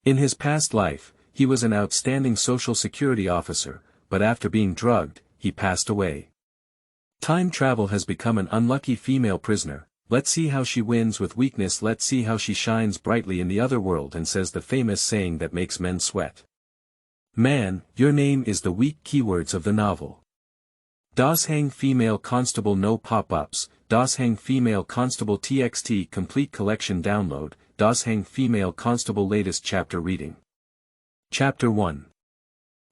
In his past life, he was an outstanding social security officer, but after being drugged, he passed away. Time travel has become an unlucky female prisoner. Let's see how she wins with weakness. Let's see how she shines brightly in the other world and says the famous saying that makes men sweat. Man, your name is the weak keywords of the novel. Shang Female Constable no pop-ups, Shang Female Constable TXT Complete Collection Download, Shang Female Constable Latest Chapter Reading. Chapter 1.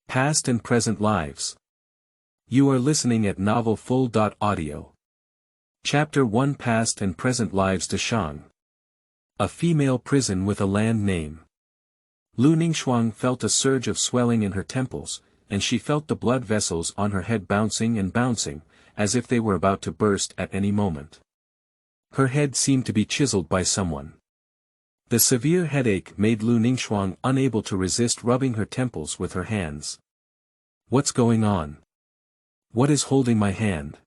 Past and Present Lives. You are listening at novelfull.audio. Chapter 1 Past and Present Lives to Shang. A female prison with a land name. Lu Ningxuang felt a surge of swelling in her temples, and she felt the blood vessels on her head bouncing and bouncing, as if they were about to burst at any moment. Her head seemed to be chiseled by someone. The severe headache made Lu Ningxuang unable to resist rubbing her temples with her hands. What's going on? What is holding my hand?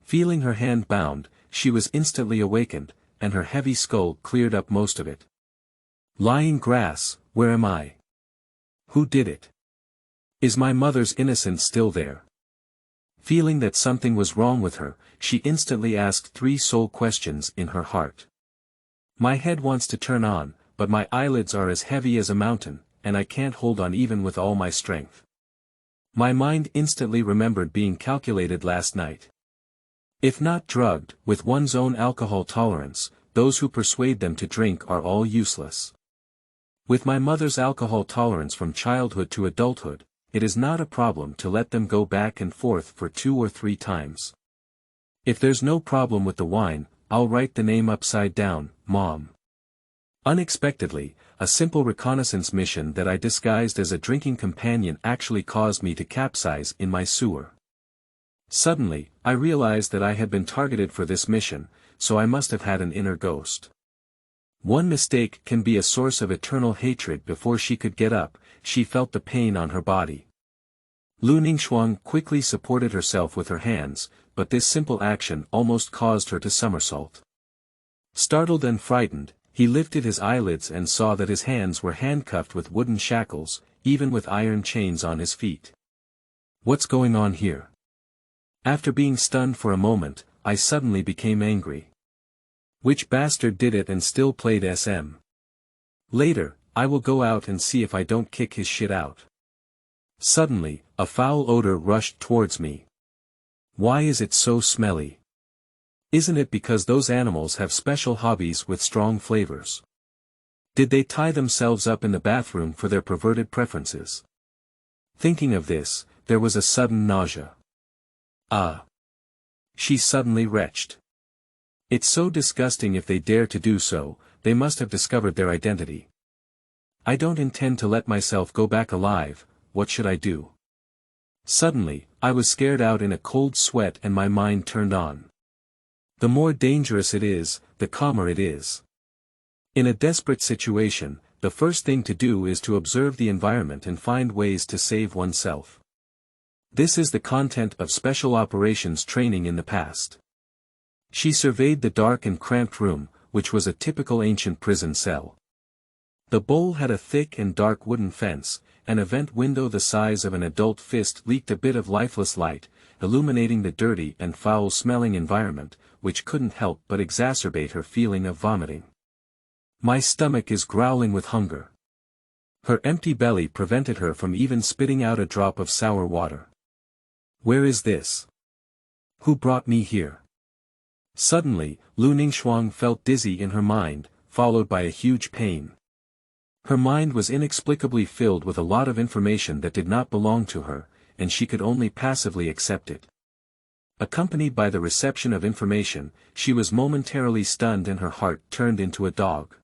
Feeling her hand bound, she was instantly awakened, and her heavy skull cleared up most of it. Lying grass, where am I? Who did it? Is my mother's innocence still there? Feeling that something was wrong with her, she instantly asked 3 soul questions in her heart. My head wants to turn on, but my eyelids are as heavy as a mountain, and I can't hold on even with all my strength. My mind instantly remembered being calculated last night. If not drugged, with one's own alcohol tolerance, those who persuade them to drink are all useless. With my mother's alcohol tolerance from childhood to adulthood, it is not a problem to let them go back and forth for 2 or 3 times. If there's no problem with the wine, I'll write the name upside down, Mom. Unexpectedly, a simple reconnaissance mission that I disguised as a drinking companion actually caused me to capsize in my sewer. Suddenly, I realized that I had been targeted for this mission, so I must have had an inner ghost. One mistake can be a source of eternal hatred. Before she could get up, she felt the pain on her body. Lu Ningxuang quickly supported herself with her hands, but this simple action almost caused her to somersault. Startled and frightened, he lifted his eyelids and saw that his hands were handcuffed with wooden shackles, even with iron chains on his feet. What's going on here? After being stunned for a moment, I suddenly became angry. Which bastard did it and still played SM? Later, I will go out and see if I don't kick his shit out. Suddenly, a foul odor rushed towards me. Why is it so smelly? Isn't it because those animals have special hobbies with strong flavors? Did they tie themselves up in the bathroom for their perverted preferences? Thinking of this, there was a sudden nausea. Ah! She suddenly retched. It's so disgusting. If they dare to do so, they must have discovered their identity. I don't intend to let myself go back alive. What should I do? Suddenly, I was scared out in a cold sweat and my mind turned on. The more dangerous it is, the calmer it is. In a desperate situation, the first thing to do is to observe the environment and find ways to save oneself. This is the content of special operations training in the past. She surveyed the dark and cramped room, which was a typical ancient prison cell. The bowl had a thick and dark wooden fence, an vent window the size of an adult fist leaked a bit of lifeless light, illuminating the dirty and foul-smelling environment, which couldn't help but exacerbate her feeling of vomiting. My stomach is growling with hunger. Her empty belly prevented her from even spitting out a drop of sour water. Where is this? Who brought me here? Suddenly, Lu Ningxuang felt dizzy in her mind, followed by a huge pain. Her mind was inexplicably filled with a lot of information that did not belong to her, and she could only passively accept it. Accompanied by the reception of information, she was momentarily stunned and her heart turned into a dog.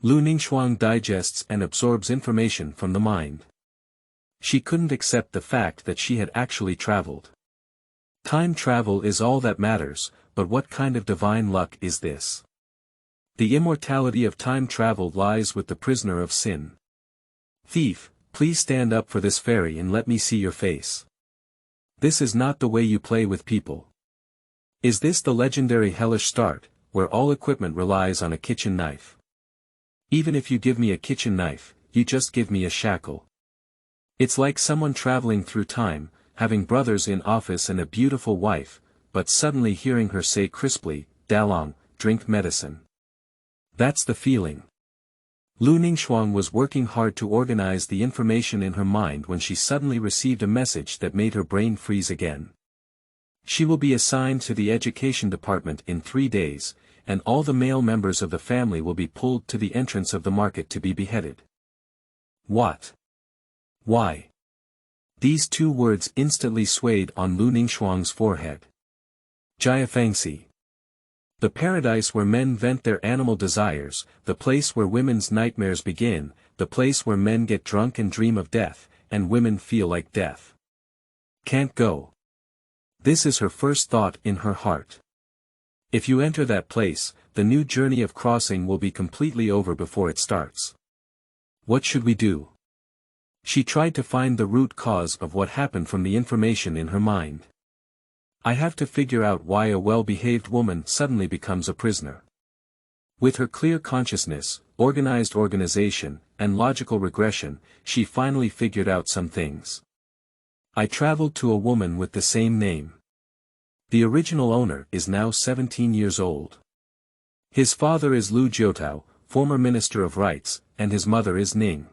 Lu Ningxuang digests and absorbs information from the mind. She couldn't accept the fact that she had actually traveled. Time travel is all that matters, but what kind of divine luck is this? The immortality of time travel lies with the prisoner of sin. Thief, please stand up for this fairy and let me see your face. This is not the way you play with people. Is this the legendary hellish start, where all equipment relies on a kitchen knife? Even if you give me a kitchen knife, you just give me a shackle. It's like someone traveling through time, having brothers in office and a beautiful wife, but suddenly hearing her say crisply, "Dalong, drink medicine." That's the feeling. Lu Ningxuang was working hard to organize the information in her mind when she suddenly received a message that made her brain freeze again. She will be assigned to the education department in 3 days, and all the male members of the family will be pulled to the entrance of the market to be beheaded. What? Why? These 2 words instantly swayed on Lu Ningxuang's forehead. Jiafangxi. The paradise where men vent their animal desires, the place where women's nightmares begin, the place where men get drunk and dream of death, and women feel like death. Can't go. This is her first thought in her heart. If you enter that place, the new journey of crossing will be completely over before it starts. What should we do? She tried to find the root cause of what happened from the information in her mind. I have to figure out why a well-behaved woman suddenly becomes a prisoner. With her clear consciousness, organized organization, and logical regression, she finally figured out some things. I traveled to a woman with the same name. The original owner is now 17 years old. His father is Lu Jiotao, former Minister of Rights, and his mother is Ning.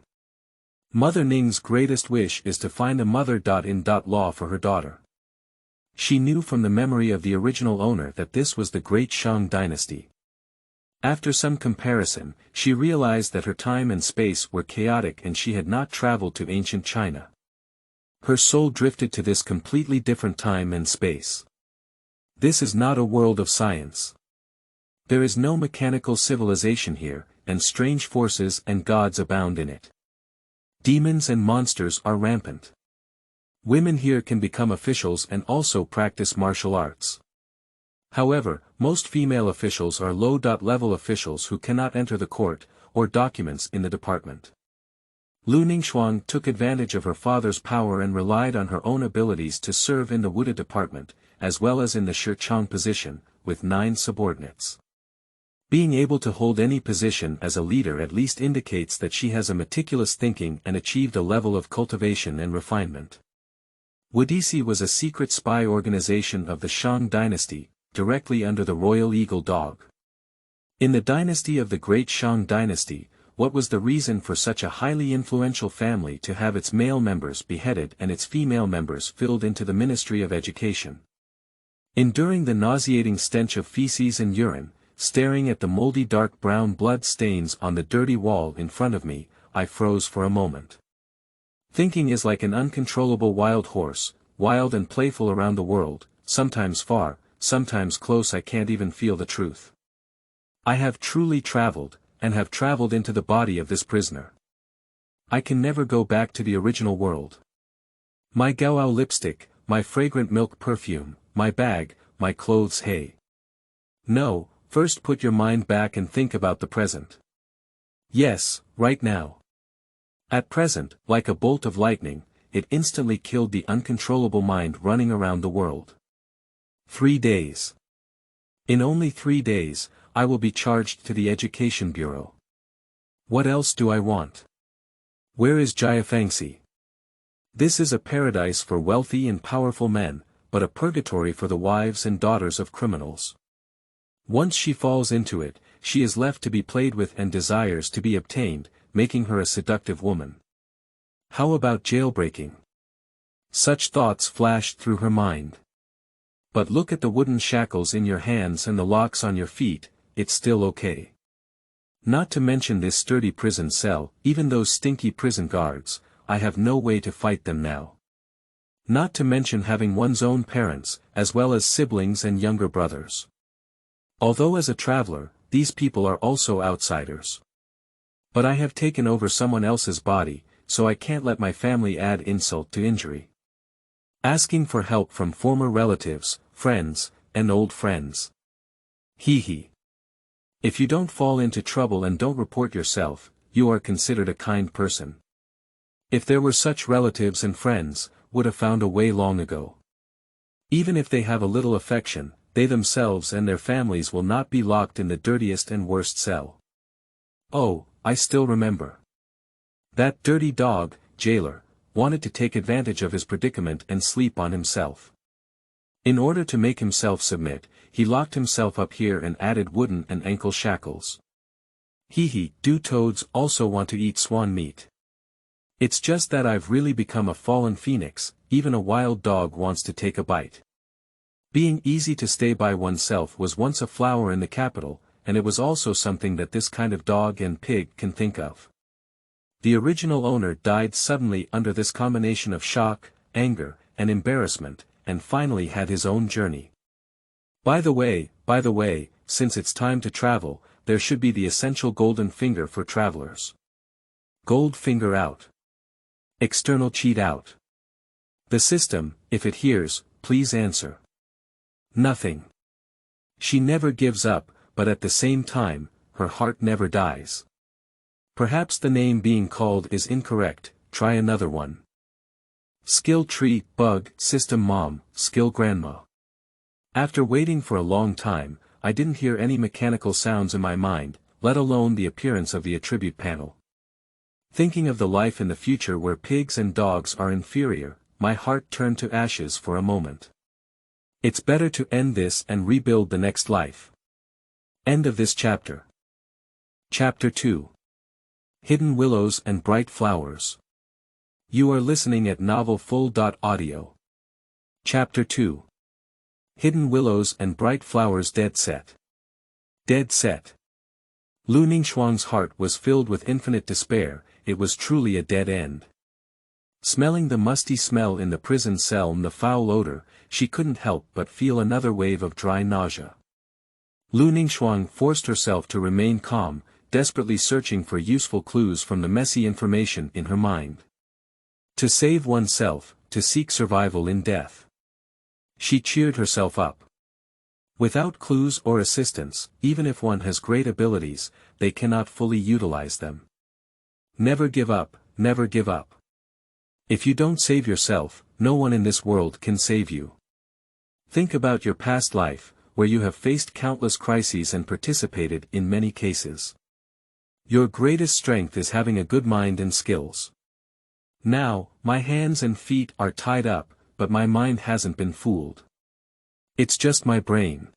Mother Ning's greatest wish is to find a mother-in-law for her daughter. She knew from the memory of the original owner that this was the great Shang Dynasty. After some comparison, she realized that her time and space were chaotic and she had not traveled to ancient China. Her soul drifted to this completely different time and space. This is not a world of science. There is no mechanical civilization here, and strange forces and gods abound in it. Demons and monsters are rampant. Women here can become officials and also practice martial arts. However, most female officials are low-level officials who cannot enter the court, or documents in the department. Lu Ningxuang took advantage of her father's power and relied on her own abilities to serve in the Wuda department, as well as in the Shichang position, with 9 subordinates. Being able to hold any position as a leader at least indicates that she has a meticulous thinking and achieved a level of cultivation and refinement. Wudici was a secret spy organization of the Shang Dynasty, directly under the royal eagle dog. In the dynasty of the Great Shang Dynasty, what was the reason for such a highly influential family to have its male members beheaded and its female members filled into the Ministry of Education? Enduring the nauseating stench of feces and urine, staring at the moldy dark brown blood stains on the dirty wall in front of me, I froze for a moment. Thinking is like an uncontrollable wild horse, wild and playful around the world, sometimes far, sometimes close. I can't even feel the truth. I have truly traveled, and have traveled into the body of this prisoner. I can never go back to the original world. My Gaoao lipstick, my fragrant milk perfume, my bag, my clothes. Hey. No, first put your mind back and think about the present. Yes, right now. At present, like a bolt of lightning, it instantly killed the uncontrollable mind running around the world. 3 days. In only 3 days, I will be charged to the Education Bureau. What else do I want? Where is Jiafangxi? This is a paradise for wealthy and powerful men, but a purgatory for the wives and daughters of criminals. Once she falls into it, she is left to be played with and desires to be obtained, making her a seductive woman. How about jailbreaking? Such thoughts flashed through her mind. But look at the wooden shackles in your hands and the locks on your feet, it's still okay. Not to mention this sturdy prison cell, even those stinky prison guards, I have no way to fight them now. Not to mention having one's own parents, as well as siblings and younger brothers. Although as a traveler, these people are also outsiders. But I have taken over someone else's body, so I can't let my family add insult to injury. Asking for help from former relatives, friends, and old friends. Hee hee. If you don't fall into trouble and don't report yourself, you are considered a kind person. If there were such relatives and friends, would have found a way long ago. Even if they have a little affection, they themselves and their families will not be locked in the dirtiest and worst cell. Oh, I still remember. That dirty dog, jailer, wanted to take advantage of his predicament and sleep on himself. In order to make himself submit, he locked himself up here and added wooden and ankle shackles. Do toads also want to eat swan meat? It's just that I've really become a fallen phoenix, even a wild dog wants to take a bite. Being easy to stay by oneself was once a flower in the capital, and it was also something that this kind of dog and pig can think of. The original owner died suddenly under this combination of shock, anger, and embarrassment, and finally had his own journey. By the way, since it's time to travel, there should be the essential golden finger for travelers. Gold finger out. External cheat out. The system, if it hears, please answer. Nothing. She never gives up, but at the same time, her heart never dies. Perhaps the name being called is incorrect, try another one. Skill tree, bug, system mom, skill grandma. After waiting for a long time, I didn't hear any mechanical sounds in my mind, let alone the appearance of the attribute panel. Thinking of the life in the future where pigs and dogs are inferior, my heart turned to ashes for a moment. It's better to end this and rebuild the next life. End of this chapter. Chapter 2. Hidden Willows and Bright Flowers. You are listening at novelfull.audio. Chapter 2. Hidden Willows and Bright Flowers. Dead set. Dead set. Lu Ningxuang's heart was filled with infinite despair, it was truly a dead end. Smelling the musty smell in the prison cell and the foul odor, she couldn't help but feel another wave of dry nausea. Lu Ningxuang forced herself to remain calm, desperately searching for useful clues from the messy information in her mind. To save oneself, to seek survival in death. She cheered herself up. Without clues or assistance, even if one has great abilities, they cannot fully utilize them. Never give up, never give up. If you don't save yourself, no one in this world can save you. Think about your past life, where you have faced countless crises and participated in many cases. Your greatest strength is having a good mind and skills. Now, my hands and feet are tied up, but my mind hasn't been fooled. It's just my brain.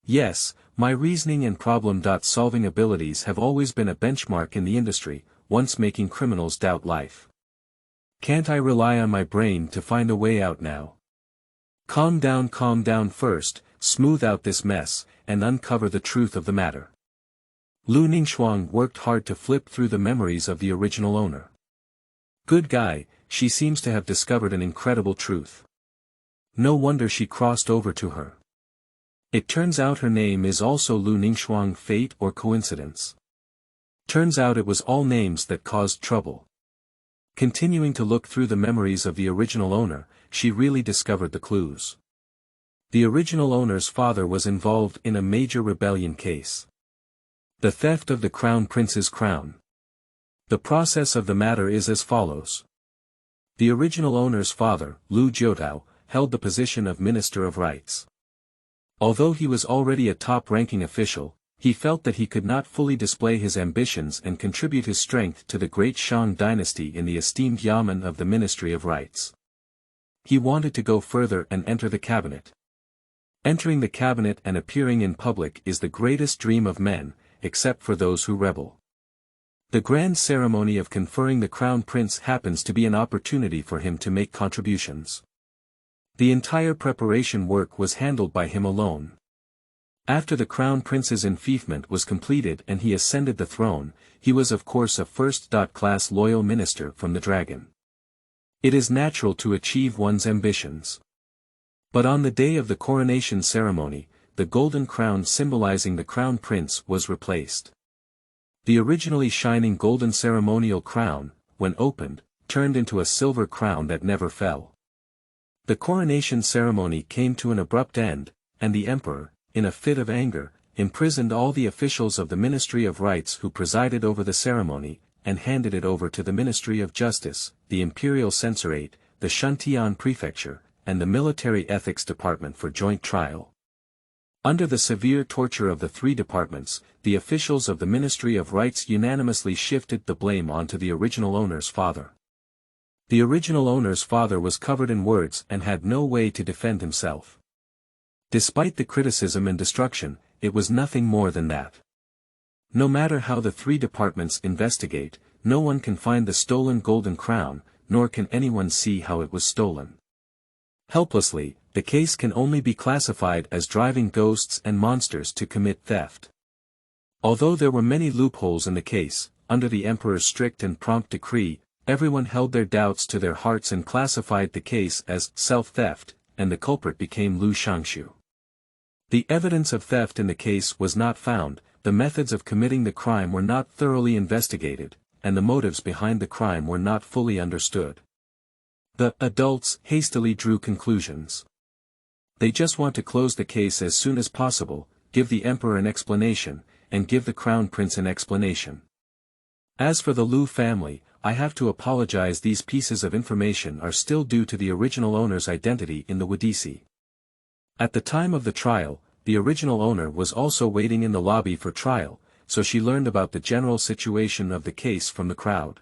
Yes, my reasoning and problem-solving abilities have always been a benchmark in the industry, once making criminals doubt life. Can't I rely on my brain to find a way out now? Calm down first, smooth out this mess, and uncover the truth of the matter. Lu Ningxuang worked hard to flip through the memories of the original owner. Good guy, she seems to have discovered an incredible truth. No wonder she crossed over to her. It turns out her name is also Lu Ningxuang. Fate or coincidence? Turns out it was all names that caused trouble. Continuing to look through the memories of the original owner, she really discovered the clues. The original owner's father was involved in a major rebellion case. The theft of the crown prince's crown. The process of the matter is as follows. The original owner's father, Lu Jiutao, held the position of Minister of Rights. Although he was already a top-ranking official, he felt that he could not fully display his ambitions and contribute his strength to the great Shang Dynasty in the esteemed Yamen of the Ministry of Rights. He wanted to go further and enter the cabinet. Entering the cabinet and appearing in public is the greatest dream of men, except for those who rebel. The grand ceremony of conferring the crown prince happens to be an opportunity for him to make contributions. The entire preparation work was handled by him alone. After the crown prince's enfeoffment was completed and he ascended the throne, he was of course a first-class loyal minister from the dragon. It is natural to achieve one's ambitions. But on the day of the coronation ceremony, the golden crown symbolizing the crown prince was replaced. The originally shining golden ceremonial crown, when opened, turned into a silver crown that never fell. The coronation ceremony came to an abrupt end, and the emperor, in a fit of anger, imprisoned all the officials of the Ministry of Rights who presided over the ceremony, and handed it over to the Ministry of Justice, the Imperial Censorate, the Shuntian Prefecture, and the Military Ethics Department for joint trial. Under the severe torture of the three departments, the officials of the Ministry of Rights unanimously shifted the blame onto the original owner's father. The original owner's father was covered in words and had no way to defend himself. Despite the criticism and destruction, it was nothing more than that. No matter how the three departments investigate, no one can find the stolen golden crown, nor can anyone see how it was stolen. Helplessly, the case can only be classified as driving ghosts and monsters to commit theft. Although there were many loopholes in the case, under the emperor's strict and prompt decree, everyone held their doubts to their hearts and classified the case as self-theft, and the culprit became Lu Shangshu. The evidence of theft in the case was not found, the methods of committing the crime were not thoroughly investigated, and the motives behind the crime were not fully understood. The adults hastily drew conclusions. They just want to close the case as soon as possible, give the emperor an explanation, and give the crown prince an explanation. As for the Lu family, I have to apologize, these pieces of information are still due to the original owner's identity in the Wadisi. At the time of the trial, the original owner was also waiting in the lobby for trial, so she learned about the general situation of the case from the crowd.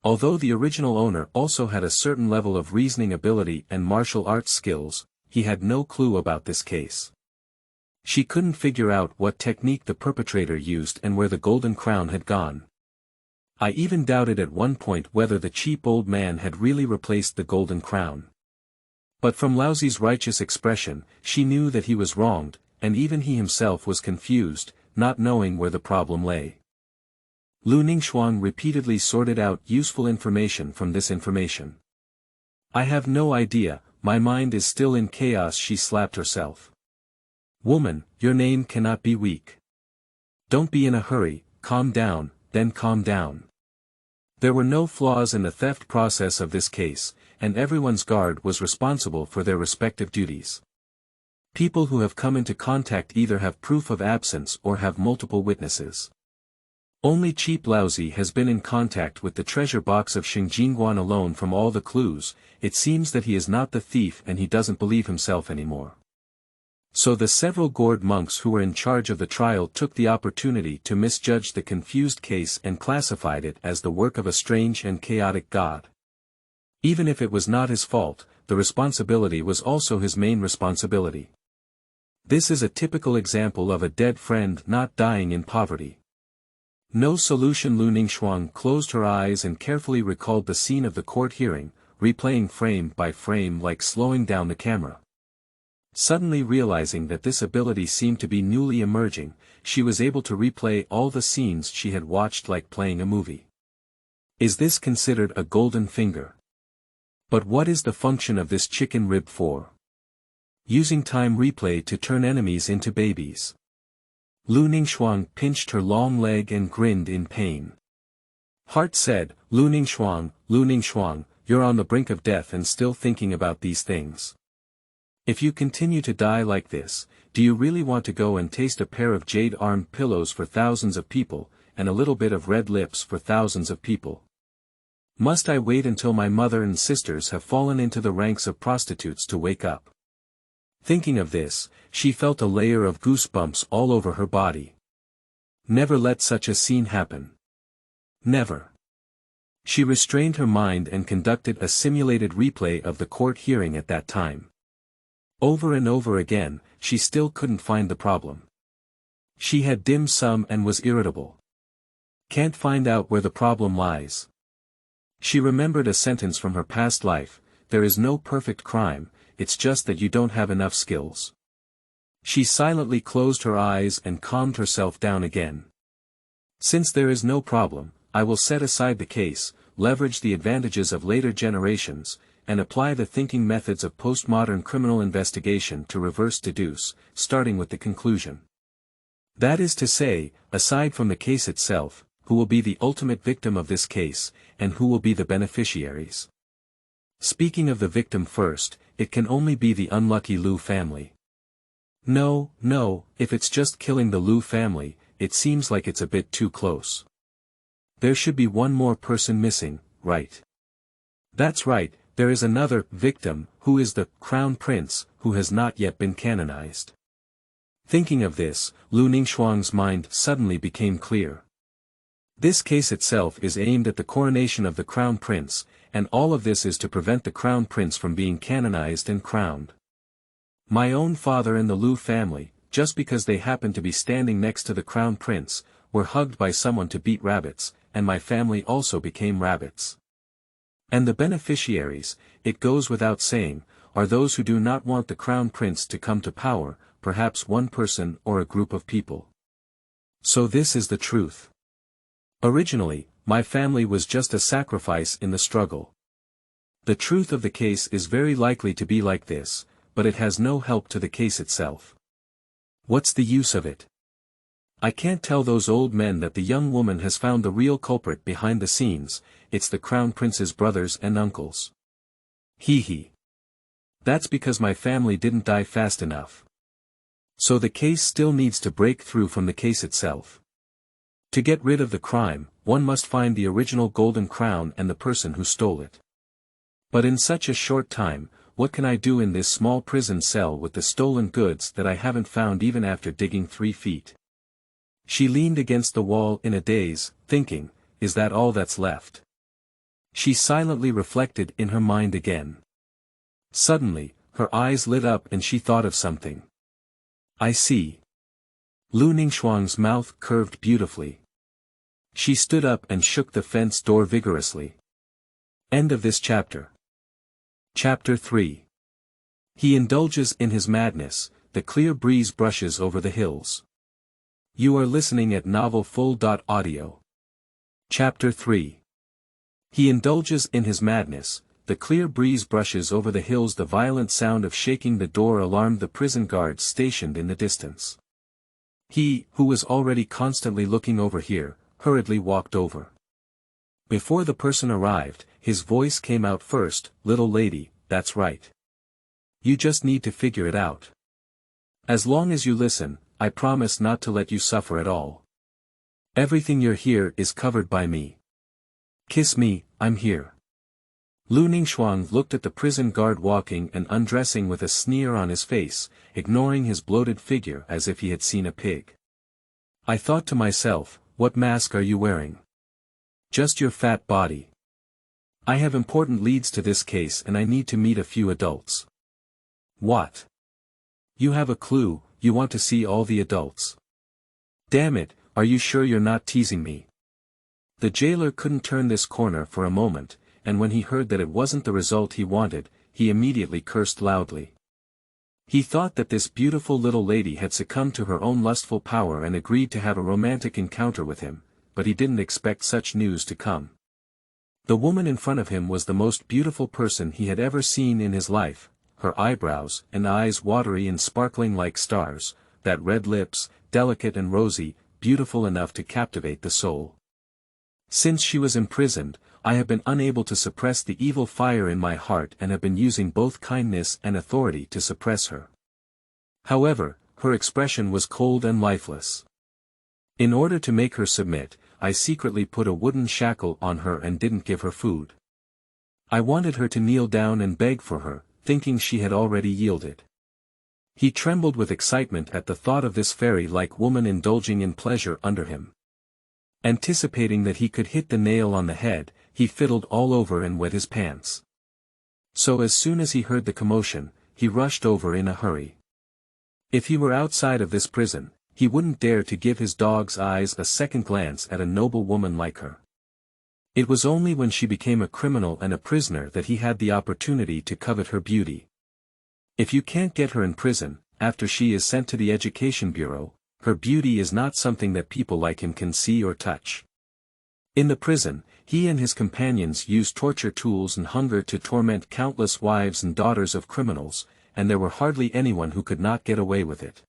Although the original owner also had a certain level of reasoning ability and martial arts skills, he had no clue about this case. She couldn't figure out what technique the perpetrator used and where the golden crown had gone. I even doubted at one point whether the cheap old man had really replaced the golden crown. But from Laozi's righteous expression, she knew that he was wronged, and even he himself was confused, not knowing where the problem lay. Lu Ningxuang repeatedly sorted out useful information from this information. I have no idea, my mind is still in chaos, she slapped herself. Woman, your name cannot be weak. Don't be in a hurry, calm down, then calm down. There were no flaws in the theft process of this case, and everyone's guard was responsible for their respective duties. People who have come into contact either have proof of absence or have multiple witnesses. Only Cheap Laozi has been in contact with the treasure box of Xingjingguan alone. From all the clues, it seems that he is not the thief and he doesn't believe himself anymore. So the several gourd monks who were in charge of the trial took the opportunity to misjudge the confused case and classified it as the work of a strange and chaotic god. Even if it was not his fault, the responsibility was also his main responsibility. This is a typical example of a dead friend not dying in poverty. No solution. Lu Ningxuang closed her eyes and carefully recalled the scene of the court hearing, replaying frame by frame like slowing down the camera. Suddenly realizing that this ability seemed to be newly emerging, she was able to replay all the scenes she had watched like playing a movie. Is this considered a golden finger? But what is the function of this chicken rib for? Using time replay to turn enemies into babies. Lu Ningxuang pinched her long leg and grinned in pain. Heart said, Lu Ningxuang, you're on the brink of death and still thinking about these things. If you continue to die like this, do you really want to go and taste a pair of jade-armed pillows for thousands of people, and a little bit of red lips for thousands of people? Must I wait until my mother and sisters have fallen into the ranks of prostitutes to wake up? Thinking of this, she felt a layer of goosebumps all over her body. Never let such a scene happen. Never. She restrained her mind and conducted a simulated replay of the court hearing at that time. Over and over again, she still couldn't find the problem. She had dim sum and was irritable. Can't find out where the problem lies. She remembered a sentence from her past life, there is no perfect crime, it's just that you don't have enough skills. She silently closed her eyes and calmed herself down again. Since there is no problem, I will set aside the case, leverage the advantages of later generations, and apply the thinking methods of postmodern criminal investigation to reverse deduce, starting with the conclusion. That is to say, aside from the case itself, who will be the ultimate victim of this case, and who will be the beneficiaries. Speaking of the victim first, it can only be the unlucky Lu family. No, if it's just killing the Lu family, it seems like it's a bit too close. There should be one more person missing, right? That's right, there is another victim, who is the crown prince, who has not yet been canonized. Thinking of this, Lu Ningxuang's mind suddenly became clear. This case itself is aimed at the coronation of the crown prince, and all of this is to prevent the crown prince from being canonized and crowned. My own father and the Lu family, just because they happened to be standing next to the crown prince, were hugged by someone to beat rabbits, and my family also became rabbits. And the beneficiaries, it goes without saying, are those who do not want the crown prince to come to power, perhaps one person or a group of people. So this is the truth. Originally, my family was just a sacrifice in the struggle. The truth of the case is very likely to be like this, but it has no help to the case itself. What's the use of it? I can't tell those old men that the young woman has found the real culprit behind the scenes, it's the crown prince's brothers and uncles. Hee. That's because my family didn't die fast enough. So the case still needs to break through from the case itself. To get rid of the crime, one must find the original golden crown and the person who stole it. But in such a short time, what can I do in this small prison cell with the stolen goods that I haven't found even after digging 3 feet? She leaned against the wall in a daze, thinking, is that all that's left? She silently reflected in her mind again. Suddenly, her eyes lit up and she thought of something. I see. Lu Ningxuang's mouth curved beautifully. She stood up and shook the fence door vigorously. End of this chapter. Chapter 3. He indulges in his madness, the clear breeze brushes over the hills. You are listening at novelfull.audio. Chapter 3. He indulges in his madness, the clear breeze brushes over the hills. The violent sound of shaking the door alarmed the prison guards stationed in the distance. He, who was already constantly looking over here, hurriedly walked over. Before the person arrived, his voice came out first, "Little lady, that's right. You just need to figure it out. As long as you listen, I promise not to let you suffer at all. Everything you're here is covered by me. Kiss me, I'm here." Lu Ningxuang looked at the prison guard walking and undressing with a sneer on his face, ignoring his bloated figure as if he had seen a pig. I thought to myself, what mask are you wearing? Just your fat body. I have important leads to this case and I need to meet a few adults. What? You have a clue, you want to see all the adults. Damn it, are you sure you're not teasing me? The jailer couldn't turn this corner for a moment, and when he heard that it wasn't the result he wanted, he immediately cursed loudly. He thought that this beautiful little lady had succumbed to her own lustful power and agreed to have a romantic encounter with him, but he didn't expect such news to come. The woman in front of him was the most beautiful person he had ever seen in his life, her eyebrows and eyes watery and sparkling like stars, that red lips, delicate and rosy, beautiful enough to captivate the soul. Since she was imprisoned, I have been unable to suppress the evil fire in my heart and have been using both kindness and authority to suppress her. However, her expression was cold and lifeless. In order to make her submit, I secretly put a wooden shackle on her and didn't give her food. I wanted her to kneel down and beg for her, thinking she had already yielded. He trembled with excitement at the thought of this fairy-like woman indulging in pleasure under him. Anticipating that he could hit the nail on the head, he fiddled all over and wet his pants. So as soon as he heard the commotion, he rushed over in a hurry. If he were outside of this prison, he wouldn't dare to give his dog's eyes a second glance at a noble woman like her. It was only when she became a criminal and a prisoner that he had the opportunity to covet her beauty. If you can't get her in prison, after she is sent to the education bureau, her beauty is not something that people like him can see or touch. In the prison, he and his companions used torture tools and hunger to torment countless wives and daughters of criminals, and there were hardly anyone who could not get away with it.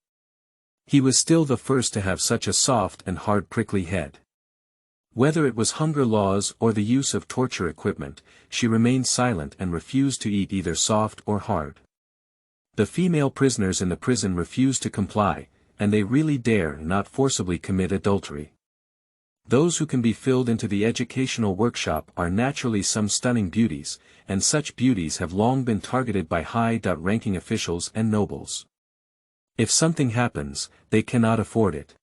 He was still the first to have such a soft and hard prickly head. Whether it was hunger laws or the use of torture equipment, she remained silent and refused to eat either soft or hard. The female prisoners in the prison refused to comply, and they really dare not forcibly commit adultery. Those who can be filled into the educational workshop are naturally some stunning beauties, and such beauties have long been targeted by high-ranking officials and nobles. If something happens, they cannot afford it.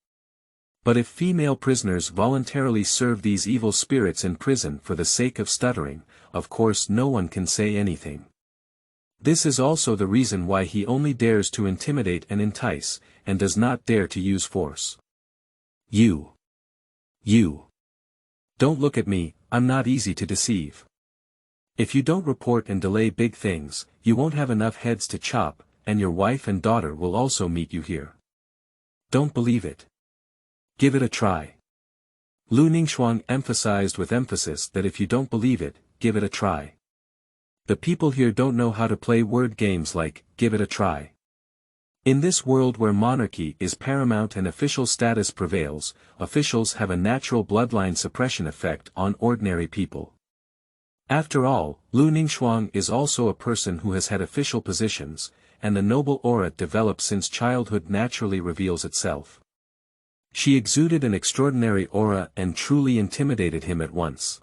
But if female prisoners voluntarily serve these evil spirits in prison for the sake of stuttering, of course no one can say anything. This is also the reason why he only dares to intimidate and entice, and does not dare to use force. You. Don't look at me, I'm not easy to deceive. If you don't report and delay big things, you won't have enough heads to chop, and your wife and daughter will also meet you here. Don't believe it. Give it a try. Lu Ningxuang emphasized with emphasis that if you don't believe it, give it a try. The people here don't know how to play word games like, give it a try. In this world where monarchy is paramount and official status prevails, officials have a natural bloodline suppression effect on ordinary people. After all, Lu Ningxuang is also a person who has had official positions, and the noble aura developed since childhood naturally reveals itself. She exuded an extraordinary aura and truly intimidated him at once.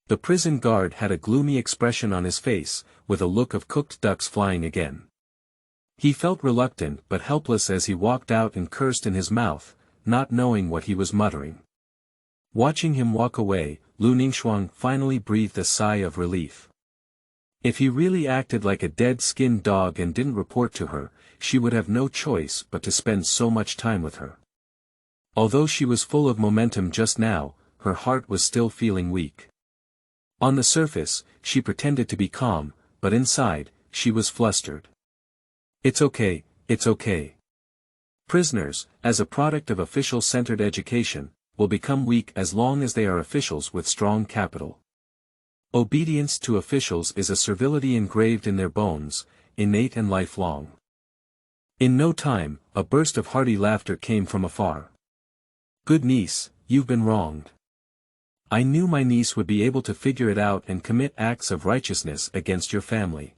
The prison guard had a gloomy expression on his face, with a look of cooked ducks flying again. He felt reluctant but helpless as he walked out and cursed in his mouth, not knowing what he was muttering. Watching him walk away, Lu Ningxuang finally breathed a sigh of relief. If he really acted like a dead-skinned dog and didn't report to her, she would have no choice but to spend so much time with her. Although she was full of momentum just now, her heart was still feeling weak. On the surface, she pretended to be calm, but inside, she was flustered. It's okay, it's okay. Prisoners, as a product of official-centered education, will become weak as long as they are officials with strong capital. Obedience to officials is a servility engraved in their bones, innate and lifelong. In no time, a burst of hearty laughter came from afar. Good niece, you've been wronged. I knew my niece would be able to figure it out and commit acts of righteousness against your family.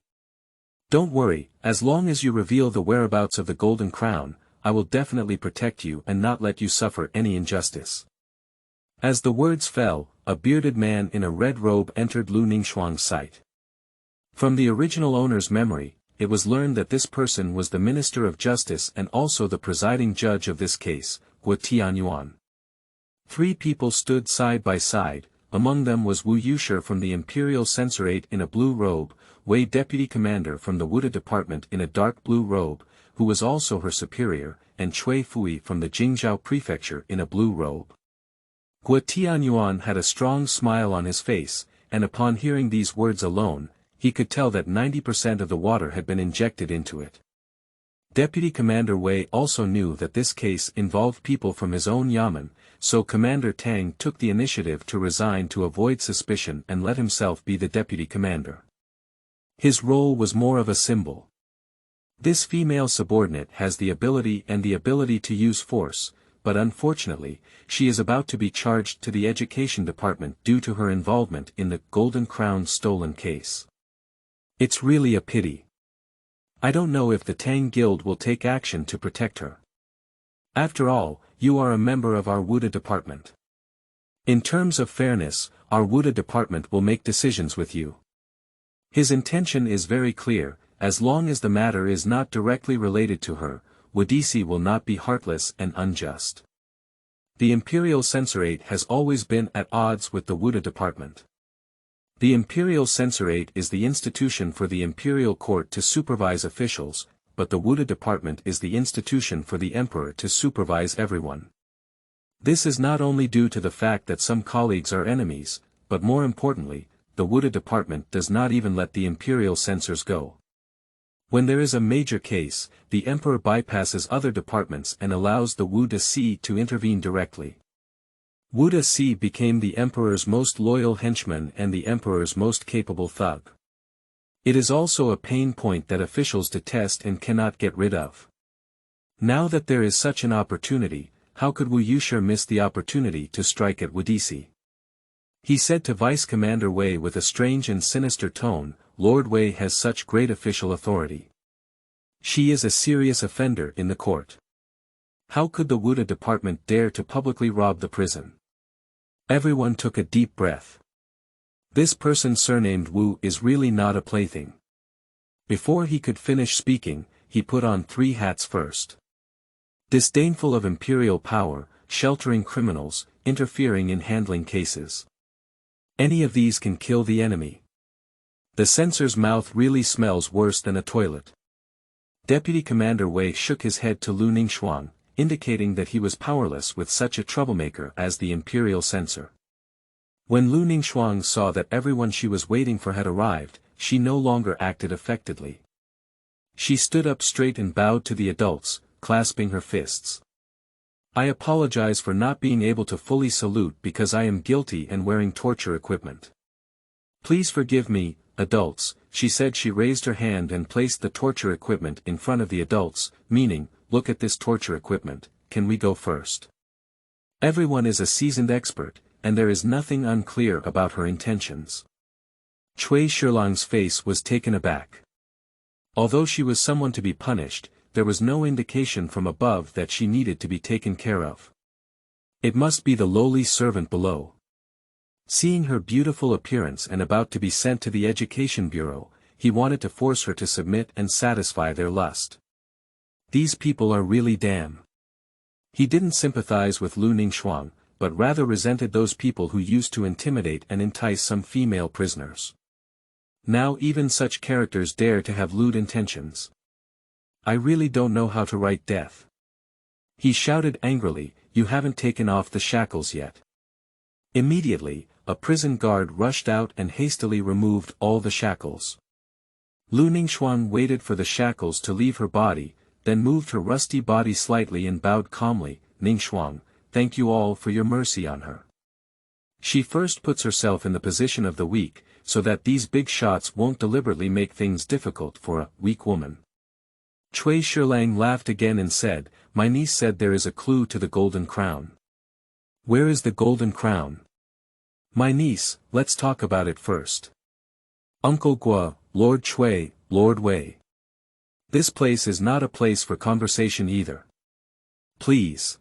Don't worry, as long as you reveal the whereabouts of the Golden Crown, I will definitely protect you and not let you suffer any injustice. As the words fell, a bearded man in a red robe entered Lu Ningxuang's sight. From the original owner's memory, it was learned that this person was the Minister of Justice and also the presiding judge of this case, Wu Tianyuan. 3 people stood side by side, among them was Wu Yushe from the Imperial Censorate in a blue robe, Wei Deputy Commander from the Wuda Department in a dark blue robe, who was also her superior, and Cui Fui from the Jingzhou Prefecture in a blue robe. Wu Tianyuan had a strong smile on his face, and upon hearing these words alone, he could tell that 90% of the water had been injected into it. Deputy Commander Wei also knew that this case involved people from his own yamen, so Commander Tang took the initiative to resign to avoid suspicion and let himself be the deputy commander. His role was more of a symbol. This female subordinate has the ability to use force, but unfortunately, she is about to be charged to the Education Department due to her involvement in the Golden Crown stolen case. It's really a pity. I don't know if the Tang Guild will take action to protect her. After all, you are a member of our Wuda department. In terms of fairness, our Wuda department will make decisions with you. His intention is very clear, as long as the matter is not directly related to her, Wudisi will not be heartless and unjust. The Imperial Censorate has always been at odds with the Wuda department. The Imperial Censorate is the institution for the Imperial Court to supervise officials, but the Wuda department is the institution for the Emperor to supervise everyone. This is not only due to the fact that some colleagues are enemies, but more importantly, the Wuda department does not even let the Imperial censors go. When there is a major case, the Emperor bypasses other departments and allows the Wuda Sea to intervene directly. Wuda Sea became the Emperor's most loyal henchman and the Emperor's most capable thug. It is also a pain point that officials detest and cannot get rid of. Now that there is such an opportunity, how could Wu Yushe miss the opportunity to strike at Wudisi? He said to Vice Commander Wei with a strange and sinister tone, Lord Wei has such great official authority. She is a serious offender in the court. How could the Wuda department dare to publicly rob the prison? Everyone took a deep breath. This person surnamed Wu is really not a plaything. Before he could finish speaking, he put on 3 hats first. Disdainful of imperial power, sheltering criminals, interfering in handling cases. Any of these can kill the enemy. The censor's mouth really smells worse than a toilet. Deputy Commander Wei shook his head to Lu Ningxuang, indicating that he was powerless with such a troublemaker as the imperial censor. When Lu Ningxuang saw that everyone she was waiting for had arrived, she no longer acted affectedly. She stood up straight and bowed to the adults, clasping her fists. I apologize for not being able to fully salute because I am guilty and wearing torture equipment. Please forgive me, adults, she said. She raised her hand and placed the torture equipment in front of the adults, meaning, look at this torture equipment, can we go first? Everyone is a seasoned expert, and there is nothing unclear about her intentions. Cui Shilang's face was taken aback. Although she was someone to be punished, there was no indication from above that she needed to be taken care of. It must be the lowly servant below. Seeing her beautiful appearance and about to be sent to the Education Bureau, he wanted to force her to submit and satisfy their lust. These people are really damn. He didn't sympathize with Lu Ningxuang, but rather resented those people who used to intimidate and entice some female prisoners. Now even such characters dare to have lewd intentions. I really don't know how to write death. He shouted angrily, you haven't taken off the shackles yet. Immediately, a prison guard rushed out and hastily removed all the shackles. Lu Ningxuang waited for the shackles to leave her body, then moved her rusty body slightly and bowed calmly, Ningxuang, thank you all for your mercy on her. She first puts herself in the position of the weak, so that these big shots won't deliberately make things difficult for a weak woman. Cui Shilang laughed again and said, my niece said there is a clue to the golden crown. Where is the golden crown? My niece, let's talk about it first. Uncle Gua, Lord Cui, Lord Wei. This place is not a place for conversation either. Please.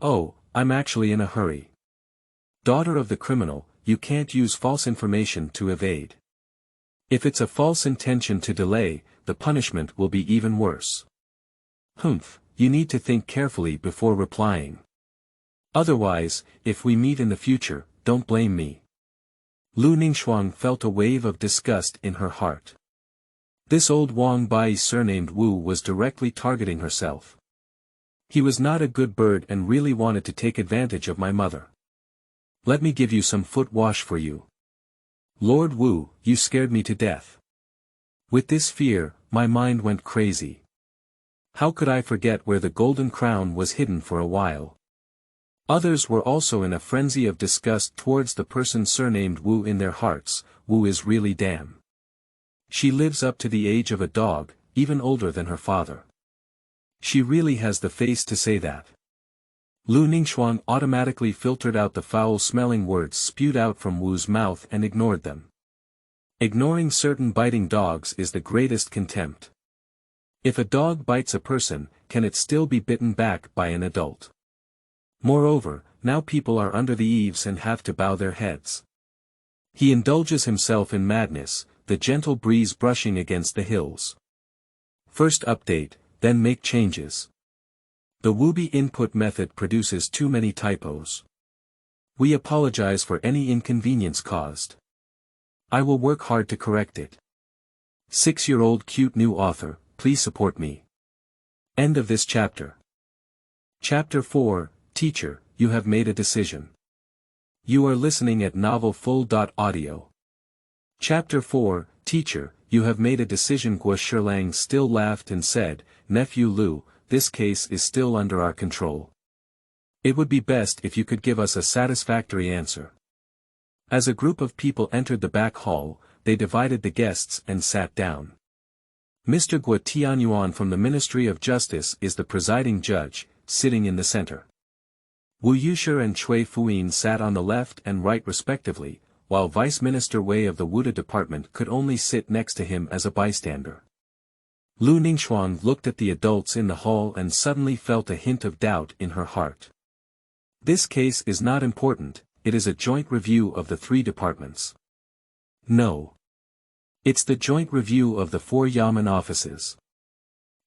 Oh, I'm actually in a hurry. Daughter of the criminal, you can't use false information to evade. If it's a false intention to delay, the punishment will be even worse. Humph, you need to think carefully before replying. Otherwise, if we meet in the future, don't blame me. Lu Ningxuang felt a wave of disgust in her heart. This old Wang Bai surnamed Wu was directly targeting herself. He was not a good bird and really wanted to take advantage of my mother. Let me give you some foot wash for you. Lord Wu, you scared me to death. With this fear, my mind went crazy. How could I forget where the golden crown was hidden for a while? Others were also in a frenzy of disgust towards the person surnamed Wu. In their hearts, Wu is really damn. She lives up to the age of a dog, even older than her father. She really has the face to say that. Lu Ningxuang automatically filtered out the foul-smelling words spewed out from Wu's mouth and ignored them. Ignoring certain biting dogs is the greatest contempt. If a dog bites a person, can it still be bitten back by an adult? Moreover, now people are under the eaves and have to bow their heads. He indulges himself in madness, the gentle breeze brushing against the hills. First update, then make changes. The Wubi input method produces too many typos. We apologize for any inconvenience caused. I will work hard to correct it. 6-year-old cute new author, please support me. End of this chapter. Chapter 4, Teacher, you have made a decision. You are listening at novelfull.audio. Chapter 4, Teacher, you have made a decision. Gua Shilang still laughed and said, Nephew Lu, this case is still under our control. It would be best if you could give us a satisfactory answer. As a group of people entered the back hall, they divided the guests and sat down. Mr. Gua Tianyuan from the Ministry of Justice is the presiding judge, sitting in the center. Wu Yusher and Cui Fuyin sat on the left and right respectively, while Vice Minister Wei of the Wuda Department could only sit next to him as a bystander. Lu Ningxuang looked at the adults in the hall and suddenly felt a hint of doubt in her heart. This case is not important, it is a joint review of the 3 departments. No. It's the joint review of the 4 Yamen offices.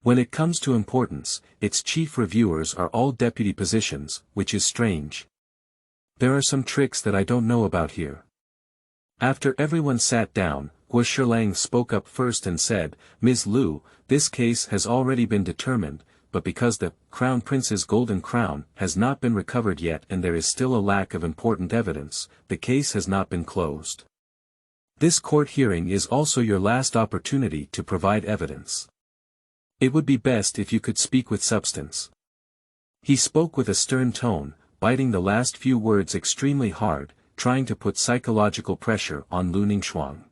When it comes to importance, its chief reviewers are all deputy positions, which is strange. There are some tricks that I don't know about here. After everyone sat down, Guo Shilang spoke up first and said, Ms. Liu, this case has already been determined, but because the Crown Prince's golden crown has not been recovered yet and there is still a lack of important evidence, the case has not been closed. This court hearing is also your last opportunity to provide evidence. It would be best if you could speak with substance. He spoke with a stern tone, biting the last few words extremely hard, trying to put psychological pressure on Lu Ningxuang.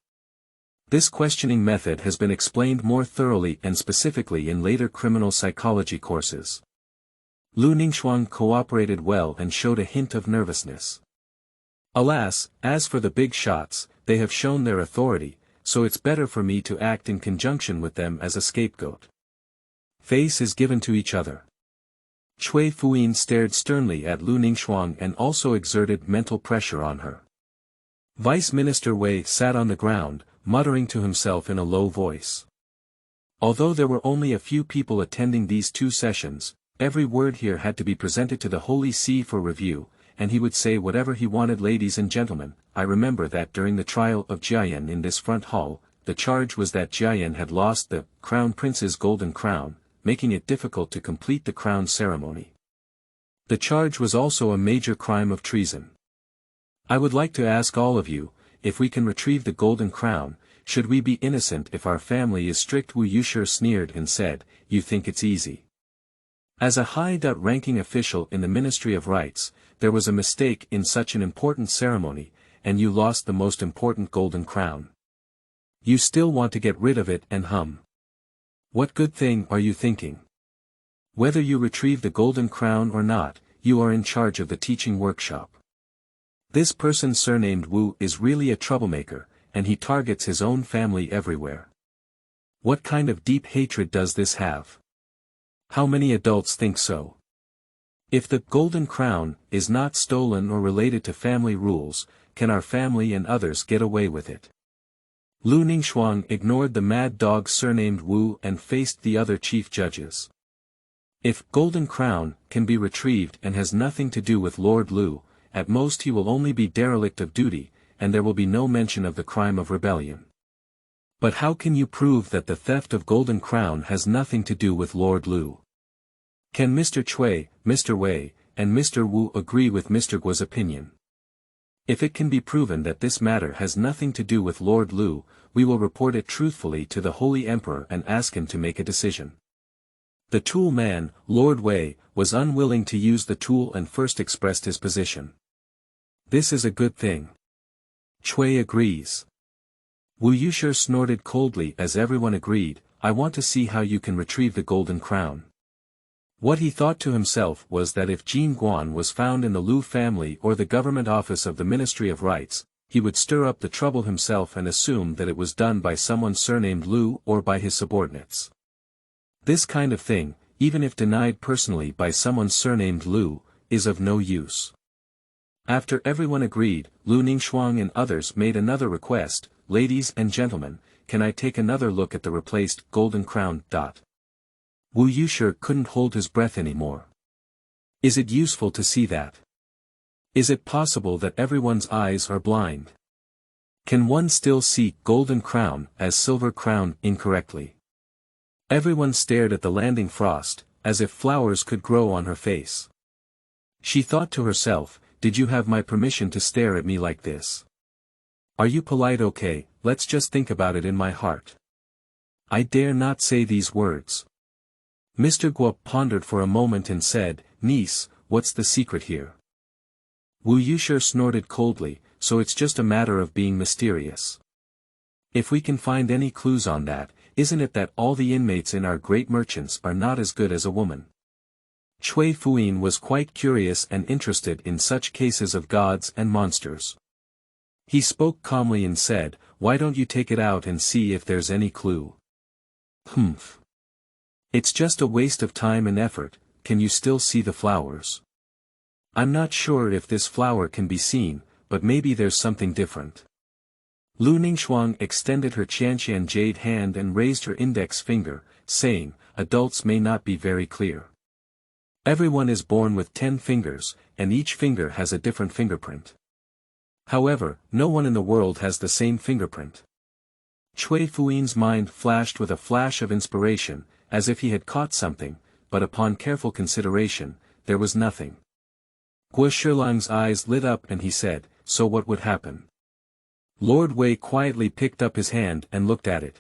This questioning method has been explained more thoroughly and specifically in later criminal psychology courses. Lu Ningxuang cooperated well and showed a hint of nervousness. Alas, as for the big shots, they have shown their authority, so it's better for me to act in conjunction with them as a scapegoat. Face is given to each other. Cui Fuyin stared sternly at Lu Ningxuang and also exerted mental pressure on her. Vice Minister Wei sat on the ground, muttering to himself in a low voice. Although there were only a few people attending these two sessions, every word here had to be presented to the Holy See for review, and he would say whatever he wanted. Ladies and gentlemen, I remember that during the trial of Jiayan in this front hall, the charge was that Jiayan had lost the Crown Prince's golden crown, making it difficult to complete the crown ceremony. The charge was also a major crime of treason. I would like to ask all of you, if we can retrieve the golden crown, should we be innocent if our family is strict? Wu Yushir sneered and said, you think it's easy. As a high-ranking official in the Ministry of Rights, there was a mistake in such an important ceremony, and you lost the most important golden crown. You still want to get rid of it and hum. What good thing are you thinking? Whether you retrieve the golden crown or not, you are in charge of the teaching workshop. This person surnamed Wu is really a troublemaker, and he targets his own family everywhere. What kind of deep hatred does this have? How many adults think so? If the golden crown is not stolen or related to family rules, can our family and others get away with it? Lu Ningxuang ignored the mad dog surnamed Wu and faced the other chief judges. If golden crown can be retrieved and has nothing to do with Lord Lu, at most he will only be derelict of duty, and there will be no mention of the crime of rebellion. But how can you prove that the theft of golden crown has nothing to do with Lord Lu? Can Mr. Cui, Mr. Wei, and Mr. Wu agree with Mr. Guo's opinion? If it can be proven that this matter has nothing to do with Lord Lu, we will report it truthfully to the Holy Emperor and ask him to make a decision. The tool man, Lord Wei, was unwilling to use the tool and first expressed his position. This is a good thing. Cui agrees. Wu Yushir snorted coldly as everyone agreed, I want to see how you can retrieve the golden crown. What he thought to himself was that if Jin Guan was found in the Lu family or the government office of the Ministry of Rights, he would stir up the trouble himself and assume that it was done by someone surnamed Lu or by his subordinates. This kind of thing, even if denied personally by someone surnamed Lu, is of no use. After everyone agreed, Lu Ningxuang and others made another request, ladies and gentlemen, can I take another look at the replaced golden crown? Wu Yushir couldn't hold his breath anymore. Is it useful to see that? Is it possible that everyone's eyes are blind? Can one still see golden crown as silver crown incorrectly? Everyone stared at the landing frost, as if flowers could grow on her face. She thought to herself, did you have my permission to stare at me like this? Are you polite? Okay, let's just think about it in my heart. I dare not say these words. Mr. Guo pondered for a moment and said, niece, what's the secret here? Wu Yushir snorted coldly, so it's just a matter of being mysterious. If we can find any clues on that, isn't it that all the inmates in our great merchants are not as good as a woman? Cui Fuyin was quite curious and interested in such cases of gods and monsters. He spoke calmly and said, why don't you take it out and see if there's any clue? Humph. It's just a waste of time and effort. Can you still see the flowers? I'm not sure if this flower can be seen, but maybe there's something different. Lu Ningxuang extended her Qianqian jade hand and raised her index finger, saying, adults may not be very clear. Everyone is born with 10 fingers, and each finger has a different fingerprint. However, no one in the world has the same fingerprint. Cui Fuin's mind flashed with a flash of inspiration, as if he had caught something, but upon careful consideration, there was nothing. Guo Shilang's eyes lit up and he said, "So what would happen?" Lord Wei quietly picked up his hand and looked at it.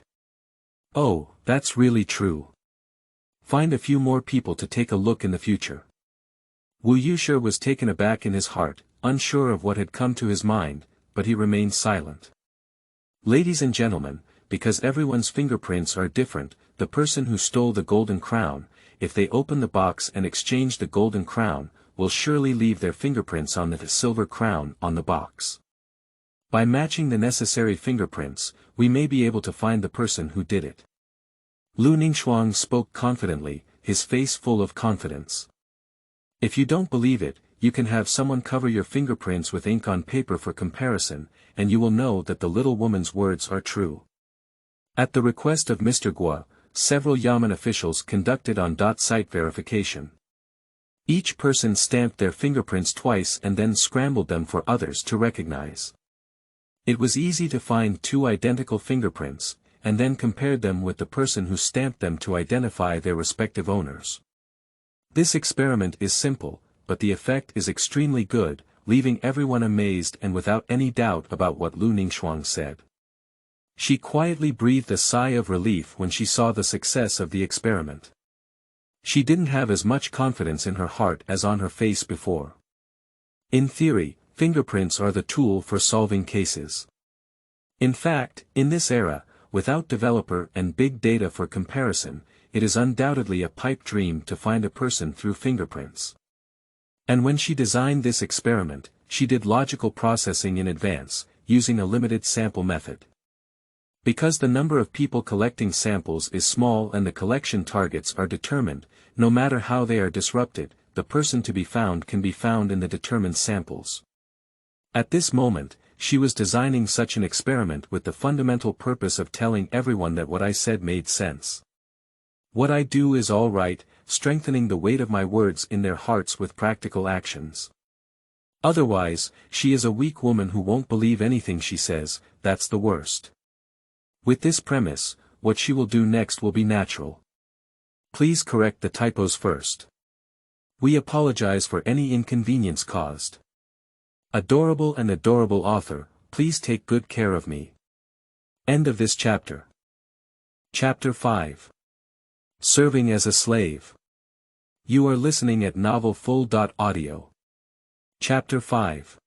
"Oh, that's really true. Find a few more people to take a look in the future." Wu Yushe was taken aback in his heart, unsure of what had come to his mind, but he remained silent. Ladies and gentlemen, because everyone's fingerprints are different, the person who stole the golden crown, if they open the box and exchange the golden crown, will surely leave their fingerprints on the silver crown on the box. By matching the necessary fingerprints, we may be able to find the person who did it. Lu Ningxuang spoke confidently, his face full of confidence. If you don't believe it, you can have someone cover your fingerprints with ink on paper for comparison, and you will know that the little woman's words are true. At the request of Mr. Guo, several Yamen officials conducted on-site verification. Each person stamped their fingerprints twice and then scrambled them for others to recognize. It was easy to find two identical fingerprints, and then compared them with the person who stamped them to identify their respective owners. This experiment is simple, but the effect is extremely good, leaving everyone amazed and without any doubt about what Lu Ningxuang said. She quietly breathed a sigh of relief when she saw the success of the experiment. She didn't have as much confidence in her heart as on her face before. In theory, fingerprints are the tool for solving cases. In fact, in this era, without developer and big data for comparison, it is undoubtedly a pipe dream to find a person through fingerprints. And when she designed this experiment, she did logical processing in advance, using a limited sample method. Because the number of people collecting samples is small and the collection targets are determined, no matter how they are disrupted, the person to be found can be found in the determined samples. At this moment, she was designing such an experiment with the fundamental purpose of telling everyone that what I said made sense. What I do is all right, strengthening the weight of my words in their hearts with practical actions. Otherwise, she is a weak woman who won't believe anything she says, that's the worst. With this premise, what she will do next will be natural. Please correct the typos first. We apologize for any inconvenience caused. Adorable and adorable author, please take good care of me. End of this chapter. Chapter 5. Serving as a Slave. You are listening at novelfull.audio. Chapter 5.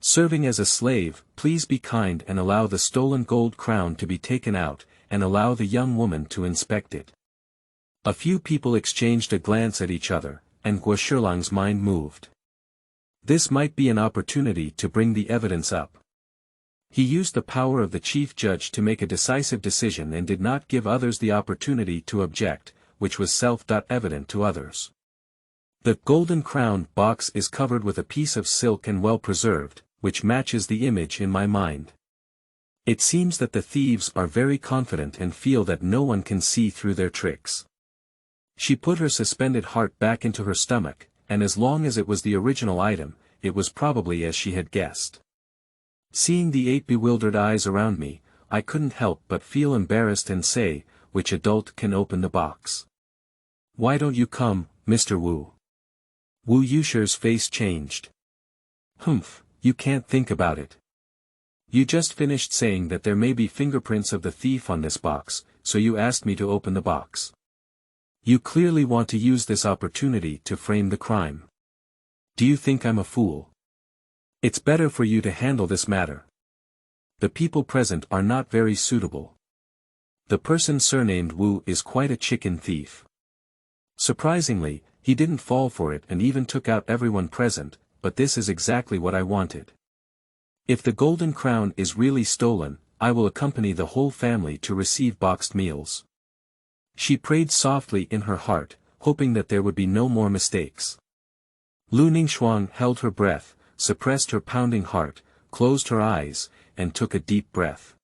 Serving as a slave, please be kind and allow the stolen gold crown to be taken out, and allow the young woman to inspect it. A few people exchanged a glance at each other, and Guo Shilang's mind moved. This might be an opportunity to bring the evidence up. He used the power of the chief judge to make a decisive decision and did not give others the opportunity to object, which was self-evident to others. The golden crown box is covered with a piece of silk and well preserved, which matches the image in my mind. It seems that the thieves are very confident and feel that no one can see through their tricks. She put her suspended heart back into her stomach, and as long as it was the original item, it was probably as she had guessed. Seeing the 8 bewildered eyes around me, I couldn't help but feel embarrassed and say, which adult can open the box? Why don't you come, Mr. Wu? Wu Yushe's face changed. Humph, you can't think about it. You just finished saying that there may be fingerprints of the thief on this box, so you asked me to open the box. You clearly want to use this opportunity to frame the crime. Do you think I'm a fool? It's better for you to handle this matter. The people present are not very suitable. The person surnamed Wu is quite a chicken thief. Surprisingly, he didn't fall for it and even took out everyone present, but this is exactly what I wanted. If the golden crown is really stolen, I will accompany the whole family to receive boxed meals. She prayed softly in her heart, hoping that there would be no more mistakes. Lu Ningxuang held her breath, suppressed her pounding heart, closed her eyes, and took a deep breath.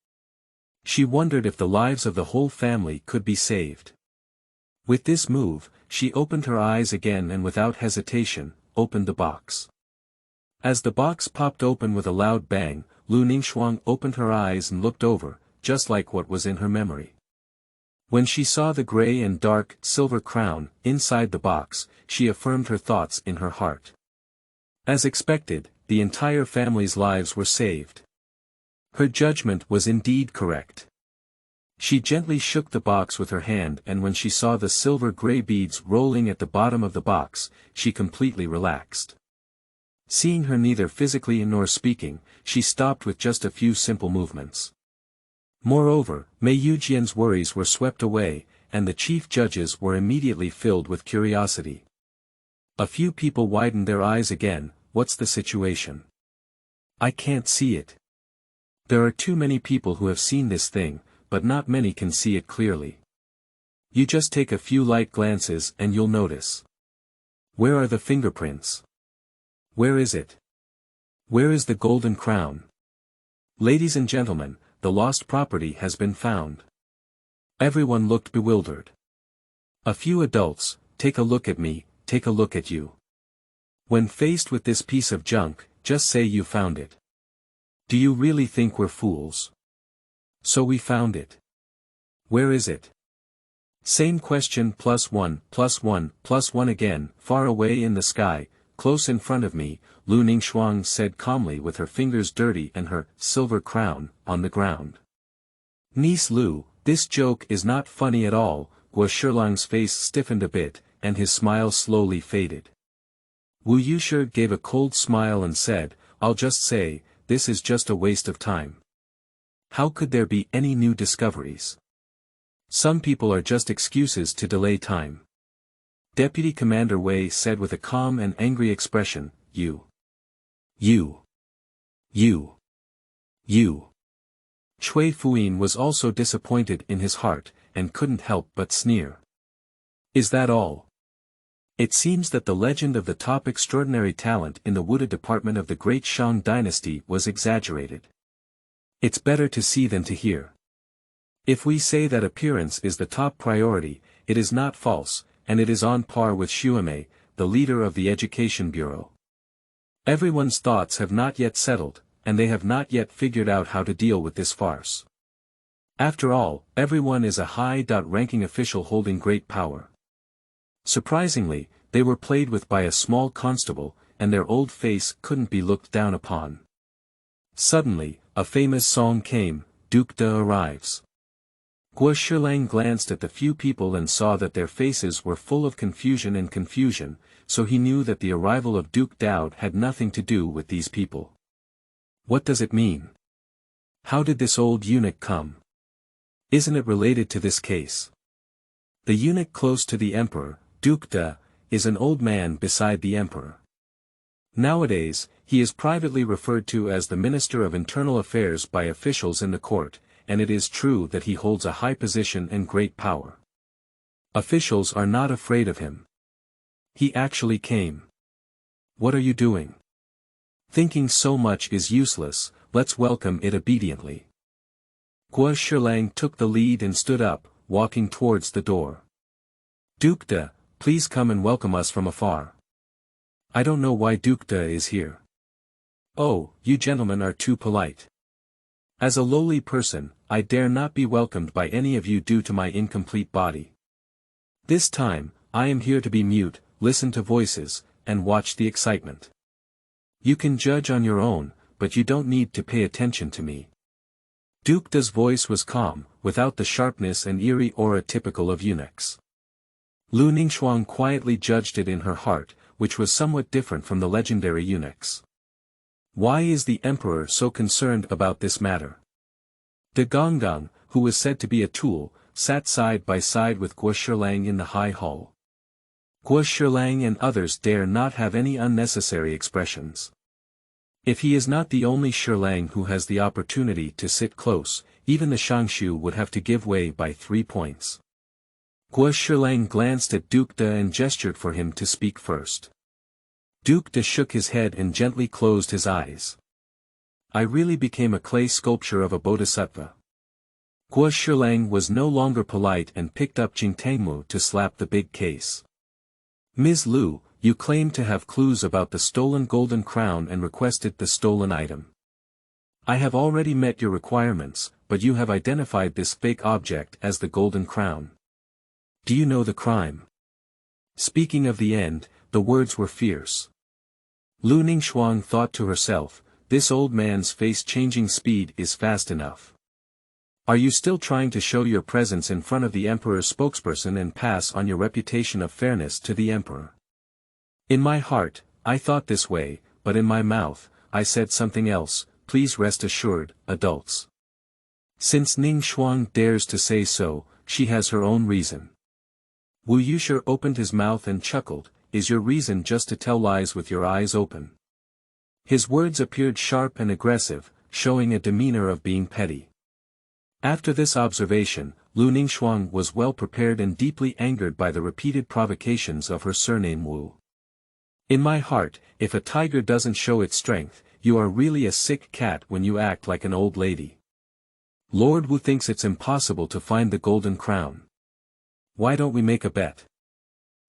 She wondered if the lives of the whole family could be saved. With this move, she opened her eyes again and without hesitation, opened the box. As the box popped open with a loud bang, Lu Ningxuang opened her eyes and looked over, just like what was in her memory. When she saw the gray and dark, silver crown, inside the box, she affirmed her thoughts in her heart. As expected, the entire family's lives were saved. Her judgment was indeed correct. She gently shook the box with her hand, and when she saw the silver-gray beads rolling at the bottom of the box, she completely relaxed. Seeing her neither physically nor speaking, she stopped with just a few simple movements. Moreover, Mei Yujian's worries were swept away, and the chief judges were immediately filled with curiosity. A few people widened their eyes again. What's the situation? I can't see it. There are too many people who have seen this thing, but not many can see it clearly. You just take a few light glances and you'll notice. Where are the fingerprints? Where is it? Where is the golden crown? Ladies and gentlemen, the lost property has been found. Everyone looked bewildered. A few adults, take a look at me, take a look at you. When faced with this piece of junk, just say you found it. Do you really think we're fools? So we found it. Where is it? Same question +1, +1, +1 again, far away in the sky, close in front of me, Lu Ningxuang said calmly with her fingers dirty and her silver crown on the ground. Niece Lu, this joke is not funny at all. Guo Shilang's face stiffened a bit, and his smile slowly faded. Wu Yushe gave a cold smile and said, I'll just say, this is just a waste of time. How could there be any new discoveries? Some people are just excuses to delay time. Deputy Commander Wei said with a calm and angry expression, You. Chui Fuyin was also disappointed in his heart, and couldn't help but sneer. Is that all? It seems that the legend of the top extraordinary talent in the Wuda department of the great Shang Dynasty was exaggerated. It's better to see than to hear. If we say that appearance is the top priority, it is not false, and it is on par with Xuemei, the leader of the Education Bureau. Everyone's thoughts have not yet settled, and they have not yet figured out how to deal with this farce. After all, everyone is a high-ranking official holding great power. Surprisingly, they were played with by a small constable, and their old face couldn't be looked down upon. Suddenly, a famous song came, Duke De arrives. Guo Shilang glanced at the few people and saw that their faces were full of confusion, so he knew that the arrival of Duke Dao had nothing to do with these people. What does it mean? How did this old eunuch come? Isn't it related to this case? The eunuch close to the emperor, Duke De, is an old man beside the emperor. Nowadays, he is privately referred to as the Minister of Internal Affairs by officials in the court, and it is true that he holds a high position and great power. Officials are not afraid of him. He actually came. What are you doing? Thinking so much is useless, let's welcome it obediently. Guo Shilang took the lead and stood up, walking towards the door. Duke De, please come and welcome us from afar. I don't know why Duke De is here. Oh, you gentlemen are too polite. As a lowly person, I dare not be welcomed by any of you due to my incomplete body. This time, I am here to be mute, listen to voices, and watch the excitement. You can judge on your own, but you don't need to pay attention to me. Duke De's voice was calm, without the sharpness and eerie aura typical of eunuchs. Lu Ningxuang quietly judged it in her heart, which was somewhat different from the legendary eunuchs. Why is the emperor so concerned about this matter? De Gonggang, who was said to be a tool, sat side by side with Guo Shilang in the high hall. Guo Shilang and others dare not have any unnecessary expressions. If he is not the only Shilang who has the opportunity to sit close, even the Shangshu would have to give way by 3 points. Guo Shilang glanced at Duke De and gestured for him to speak first. Duke De shook his head and gently closed his eyes. I really became a clay sculpture of a bodhisattva. Guo Shilang was no longer polite and picked up Jing Tangmu to slap the big case. Ms. Lu, you claimed to have clues about the stolen golden crown and requested the stolen item. I have already met your requirements, but you have identified this fake object as the golden crown. Do you know the crime? Speaking of the end, the words were fierce. Lu Ningxuang thought to herself, this old man's face-changing speed is fast enough. Are you still trying to show your presence in front of the emperor's spokesperson and pass on your reputation of fairness to the emperor? In my heart, I thought this way, but in my mouth, I said something else. Please rest assured, adults. Since Ning Shuang dares to say so, she has her own reason. Wu Yushe opened his mouth and chuckled, is your reason just to tell lies with your eyes open? His words appeared sharp and aggressive, showing a demeanor of being petty. After this observation, Lu Ningxuang was well prepared and deeply angered by the repeated provocations of her surname Wu. In my heart, if a tiger doesn't show its strength, you are really a sick cat when you act like an old lady. Lord Wu thinks it's impossible to find the golden crown. Why don't we make a bet?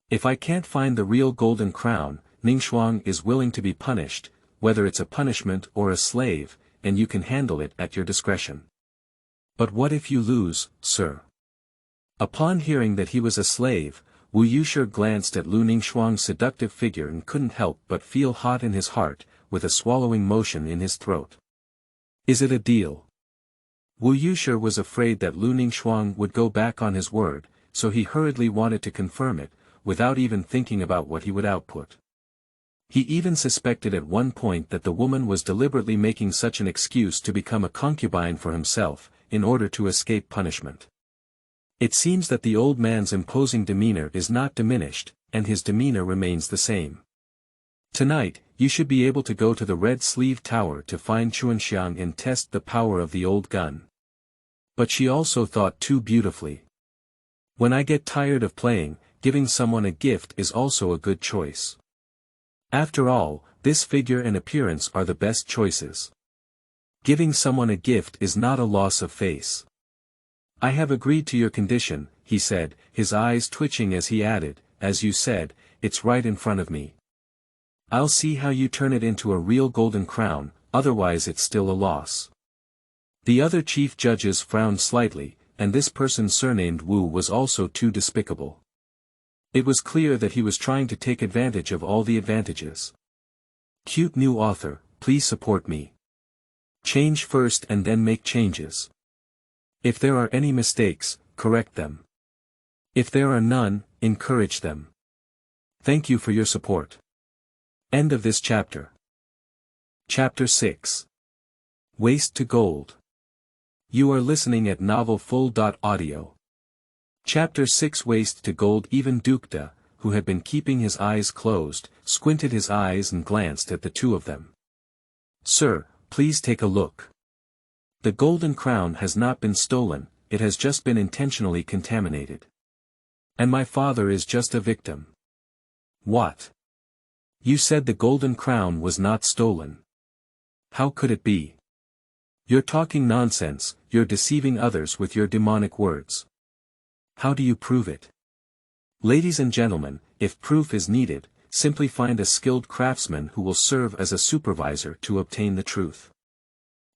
If I can't find the real golden crown, Ningxuang is willing to be punished, whether it's a punishment or a slave, and you can handle it at your discretion. But what if you lose, sir? Upon hearing that he was a slave, Wu Yushe glanced at Lu Ningxuang's seductive figure and couldn't help but feel hot in his heart, with a swallowing motion in his throat. Is it a deal? Wu Yushe was afraid that Lu Ningxuang would go back on his word, so he hurriedly wanted to confirm it, without even thinking about what he would output. He even suspected at one point that the woman was deliberately making such an excuse to become a concubine for himself, in order to escape punishment. It seems that the old man's imposing demeanor is not diminished, and his demeanor remains the same. Tonight, you should be able to go to the Red Sleeve Tower to find Chuanxiang and test the power of the old gun. But she also thought too beautifully. When I get tired of playing, giving someone a gift is also a good choice. After all, this figure and appearance are the best choices. Giving someone a gift is not a loss of face. I have agreed to your condition, he said, his eyes twitching as he added, as you said, it's right in front of me. I'll see how you turn it into a real golden crown, otherwise it's still a loss. The other chief judges frowned slightly, and this person surnamed Wu was also too despicable. It was clear that he was trying to take advantage of all the advantages. Cute new author, please support me. Change first and then make changes. If there are any mistakes, correct them. If there are none, encourage them. Thank you for your support. End of this chapter. Chapter 6. Waste to Gold. You are listening at novelfull.audio. Chapter 6. Waste to Gold. Even Dukta, who had been keeping his eyes closed, squinted his eyes and glanced at the two of them. Sir, please take a look. The golden crown has not been stolen, it has just been intentionally contaminated. And my father is just a victim. What? You said the golden crown was not stolen. How could it be? You're talking nonsense, you're deceiving others with your demonic words. How do you prove it? Ladies and gentlemen, if proof is needed, simply find a skilled craftsman who will serve as a supervisor to obtain the truth.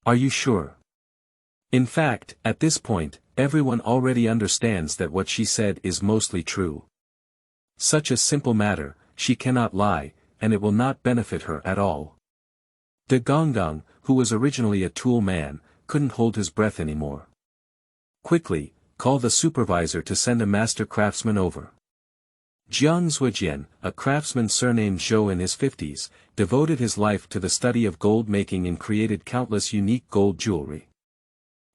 Are you sure? In fact, at this point, everyone already understands that what she said is mostly true. Such a simple matter, she cannot lie, and it will not benefit her at all. De Gonggong, who was originally a tool man, couldn't hold his breath anymore. Quickly, call the supervisor to send a master craftsman over. Jiang Zuojian, a craftsman surnamed Zhou in his 50s, devoted his life to the study of gold making and created countless unique gold jewelry.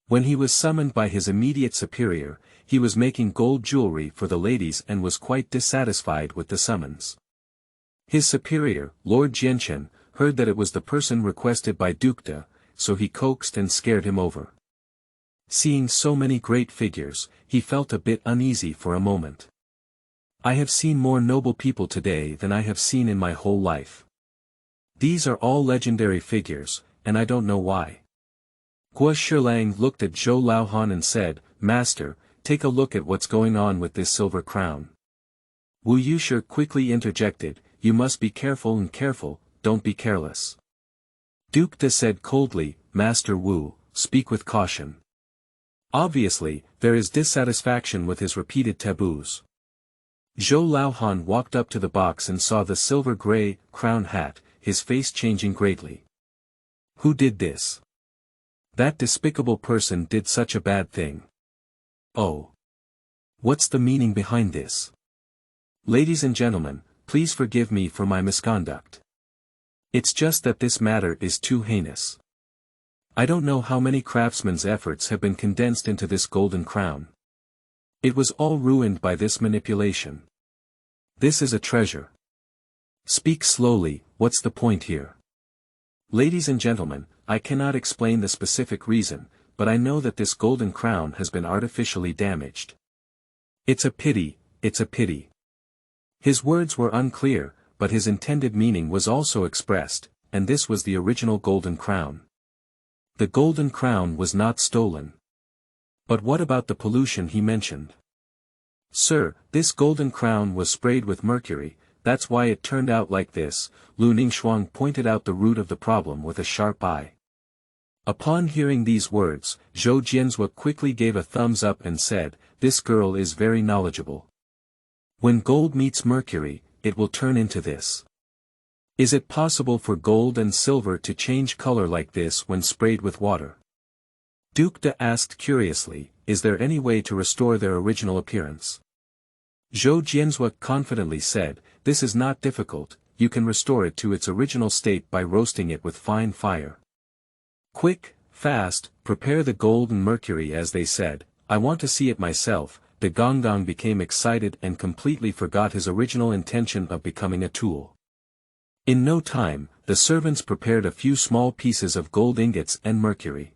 When he was summoned by his immediate superior, he was making gold jewelry for the ladies and was quite dissatisfied with the summons. His superior, Lord Jianchen, heard that it was the person requested by Dukta, so he coaxed and scared him over. Seeing so many great figures, he felt a bit uneasy for a moment. I have seen more noble people today than I have seen in my whole life. These are all legendary figures, and I don't know why. Guo Shilang looked at Zhou Laohan and said, Master, take a look at what's going on with this silver crown. Wu Yushe quickly interjected, you must be careful and careful, don't be careless. Duke De said coldly, Master Wu, speak with caution. Obviously, there is dissatisfaction with his repeated taboos. Zhou Laohan walked up to the box and saw the silver-gray crown hat, his face changing greatly. Who did this? That despicable person did such a bad thing. Oh. What's the meaning behind this? Ladies and gentlemen, please forgive me for my misconduct. It's just that this matter is too heinous. I don't know how many craftsmen's efforts have been condensed into this golden crown. It was all ruined by this manipulation. This is a treasure. Speak slowly, what's the point here? Ladies and gentlemen, I cannot explain the specific reason, but I know that this golden crown has been artificially damaged. It's a pity, it's a pity. His words were unclear, but his intended meaning was also expressed, and this was the original golden crown. The golden crown was not stolen. But what about the pollution he mentioned? Sir, this golden crown was sprayed with mercury, that's why it turned out like this. Lu Ningxuang pointed out the root of the problem with a sharp eye. Upon hearing these words, Zhou Jianzhua quickly gave a thumbs up and said, this girl is very knowledgeable. When gold meets mercury, it will turn into this. Is it possible for gold and silver to change color like this when sprayed with water? Duke De asked curiously, is there any way to restore their original appearance? Zhou Jianzhua confidently said, this is not difficult, you can restore it to its original state by roasting it with fine fire. Quick, fast, prepare the gold and mercury as they said, I want to see it myself. De Gonggong became excited and completely forgot his original intention of becoming a tool. In no time, the servants prepared a few small pieces of gold ingots and mercury.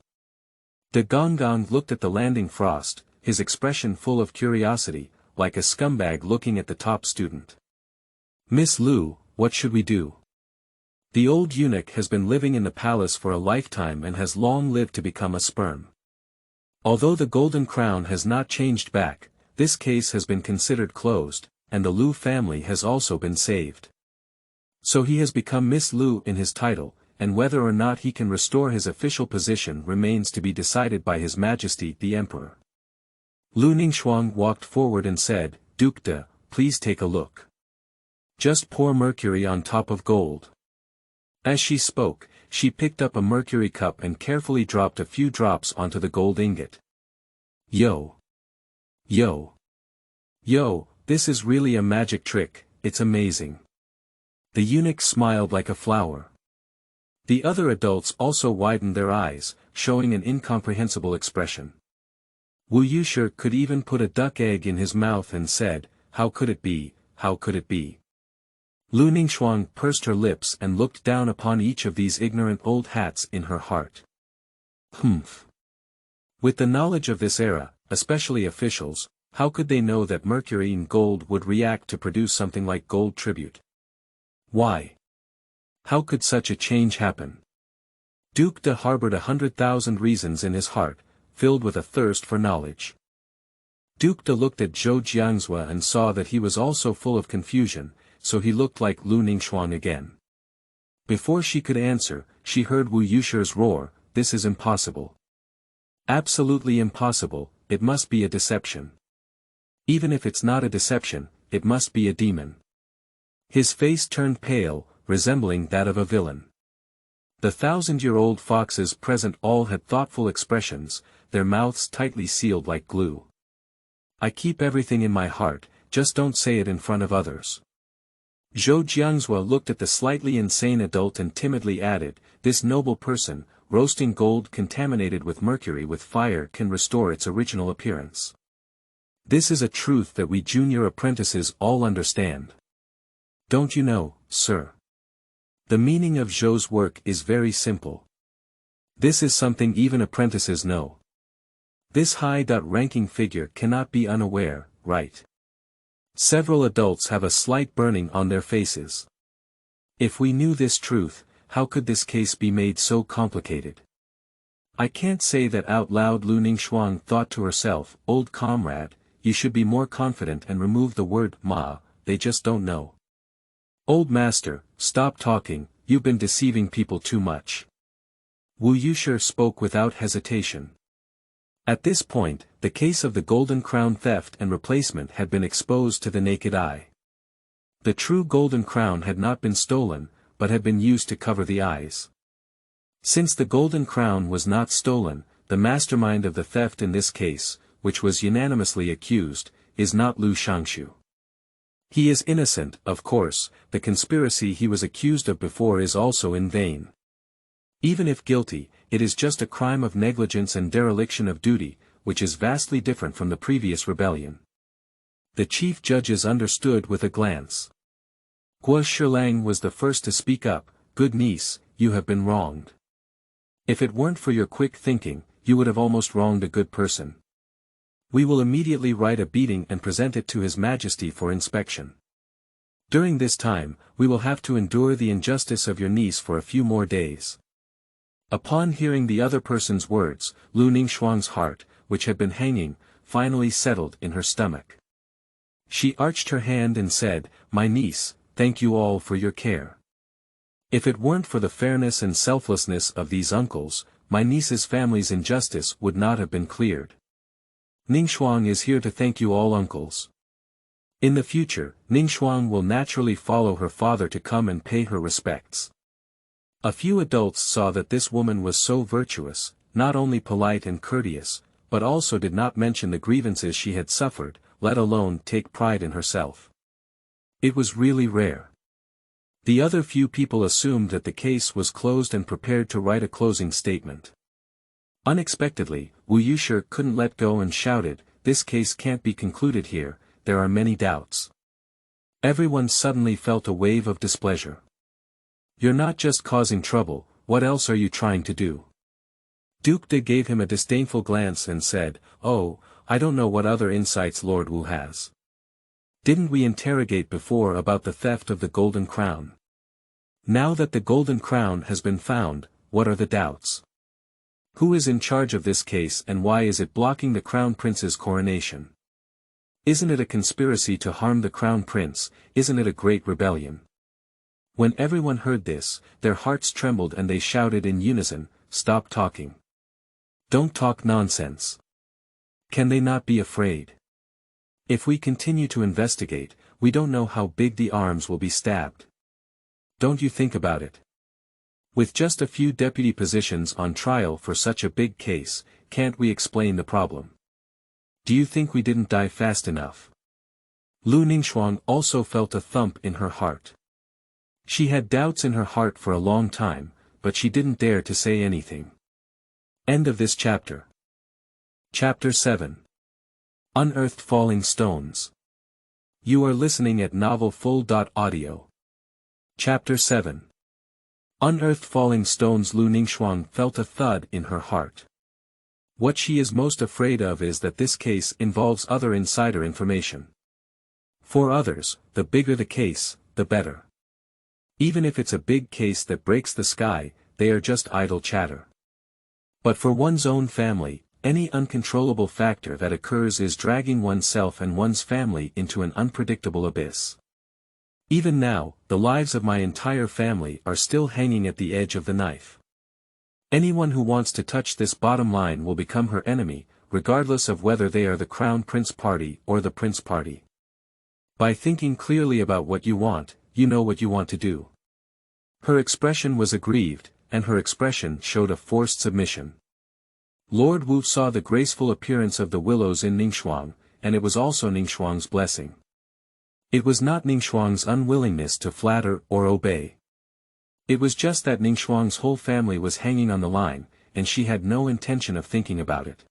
De Gonggong looked at the landing frost, his expression full of curiosity, like a scumbag looking at the top student. Miss Lu, what should we do? The old eunuch has been living in the palace for a lifetime and has long lived to become a sperm. Although the golden crown has not changed back, this case has been considered closed, and the Lu family has also been saved. So he has become Miss Lu in his title, and whether or not he can restore his official position remains to be decided by His Majesty the Emperor. Lu Ningxuang walked forward and said, Duke De, please take a look. Just pour mercury on top of gold. As she spoke, she picked up a mercury cup and carefully dropped a few drops onto the gold ingot. Yo! Yo! Yo, this is really a magic trick, it's amazing. The eunuch smiled like a flower. The other adults also widened their eyes, showing an incomprehensible expression. Wu Yushe could even put a duck egg in his mouth and said, how could it be, how could it be? Lu Ningxuang pursed her lips and looked down upon each of these ignorant old hats in her heart. Humph. With the knowledge of this era, especially officials, how could they know that mercury and gold would react to produce something like gold tribute? Why? How could such a change happen? Duke De harbored 100,000 reasons in his heart, filled with a thirst for knowledge. Duke De looked at Zhou Jianzhua and saw that he was also full of confusion, so he looked like Lu Ningxuang again. Before she could answer, she heard Wu Yushe's roar, this is impossible. Absolutely impossible, it must be a deception. Even if it's not a deception, it must be a demon. His face turned pale, resembling that of a villain. The 1,000-year-old foxes present all had thoughtful expressions, their mouths tightly sealed like glue. I keep everything in my heart, just don't say it in front of others. Zhou Jianzhua looked at the slightly insane adult and timidly added, this noble person, roasting gold contaminated with mercury with fire can restore its original appearance. This is a truth that we junior apprentices all understand. Don't you know, sir? The meaning of Zhou's work is very simple. This is something even apprentices know. This high-ranking figure cannot be unaware, right? Several adults have a slight burning on their faces. If we knew this truth, how could this case be made so complicated? I can't say that out loud. Lu Ningxuang thought to herself, old comrade, you should be more confident and remove the word ma, they just don't know. Old master, stop talking, you've been deceiving people too much. Wu Yushe spoke without hesitation. At this point, the case of the Golden Crown theft and replacement had been exposed to the naked eye. The true Golden Crown had not been stolen, but had been used to cover the eyes. Since the Golden Crown was not stolen, the mastermind of the theft in this case, which was unanimously accused, is not Lu Shangshu. He is innocent, of course, the conspiracy he was accused of before is also in vain. Even if guilty, it is just a crime of negligence and dereliction of duty, which is vastly different from the previous rebellion. The chief judges understood with a glance. Guo Shilang was the first to speak up, good niece, you have been wronged. If it weren't for your quick thinking, you would have almost wronged a good person. We will immediately write a beating and present it to His Majesty for inspection. During this time, we will have to endure the injustice of your niece for a few more days. Upon hearing the other person's words, Lu Ningxuang's heart, which had been hanging, finally settled in her stomach. She arched her hand and said, my niece, thank you all for your care. If it weren't for the fairness and selflessness of these uncles, my niece's family's injustice would not have been cleared. Ningxuang is here to thank you all uncles. In the future, Ningxuang will naturally follow her father to come and pay her respects. A few adults saw that this woman was so virtuous, not only polite and courteous, but also did not mention the grievances she had suffered, let alone take pride in herself. It was really rare. The other few people assumed that the case was closed and prepared to write a closing statement. Unexpectedly, Wu Yushe couldn't let go and shouted, this case can't be concluded here, there are many doubts. Everyone suddenly felt a wave of displeasure. You're not just causing trouble, what else are you trying to do? Duke De gave him a disdainful glance and said, oh, I don't know what other insights Lord Wu has. Didn't we interrogate before about the theft of the Golden Crown? Now that the Golden Crown has been found, what are the doubts? Who is in charge of this case and why is it blocking the Crown Prince's coronation? Isn't it a conspiracy to harm the Crown Prince, isn't it a great rebellion? When everyone heard this, their hearts trembled and they shouted in unison, stop talking. Don't talk nonsense. Can they not be afraid? If we continue to investigate, we don't know how big the arms will be stabbed. Don't you think about it? With just a few deputy positions on trial for such a big case, can't we explain the problem? Do you think we didn't die fast enough? Lu Ningxuang also felt a thump in her heart. She had doubts in her heart for a long time, but she didn't dare to say anything. End of this chapter. Chapter 7. Unearthed Falling Stones. You are listening at novelfull.audio. Chapter 7. Unearthed Falling Stones. Lu Ningxuang felt a thud in her heart. What she is most afraid of is that this case involves other insider information. For others, the bigger the case, the better. Even if it's a big case that breaks the sky, they are just idle chatter. But for one's own family, any uncontrollable factor that occurs is dragging oneself and one's family into an unpredictable abyss. Even now, the lives of my entire family are still hanging at the edge of the knife. Anyone who wants to touch this bottom line will become her enemy, regardless of whether they are the Crown Prince Party or the Prince Party. By thinking clearly about what you want, you know what you want to do. Her expression was aggrieved, and her expression showed a forced submission. Lord Wu saw the graceful appearance of the Willows in Ningxuang, and it was also Ningxuang's blessing. It was not Ningxuang's unwillingness to flatter or obey. It was just that Ningxuang's whole family was hanging on the line, and she had no intention of thinking about it.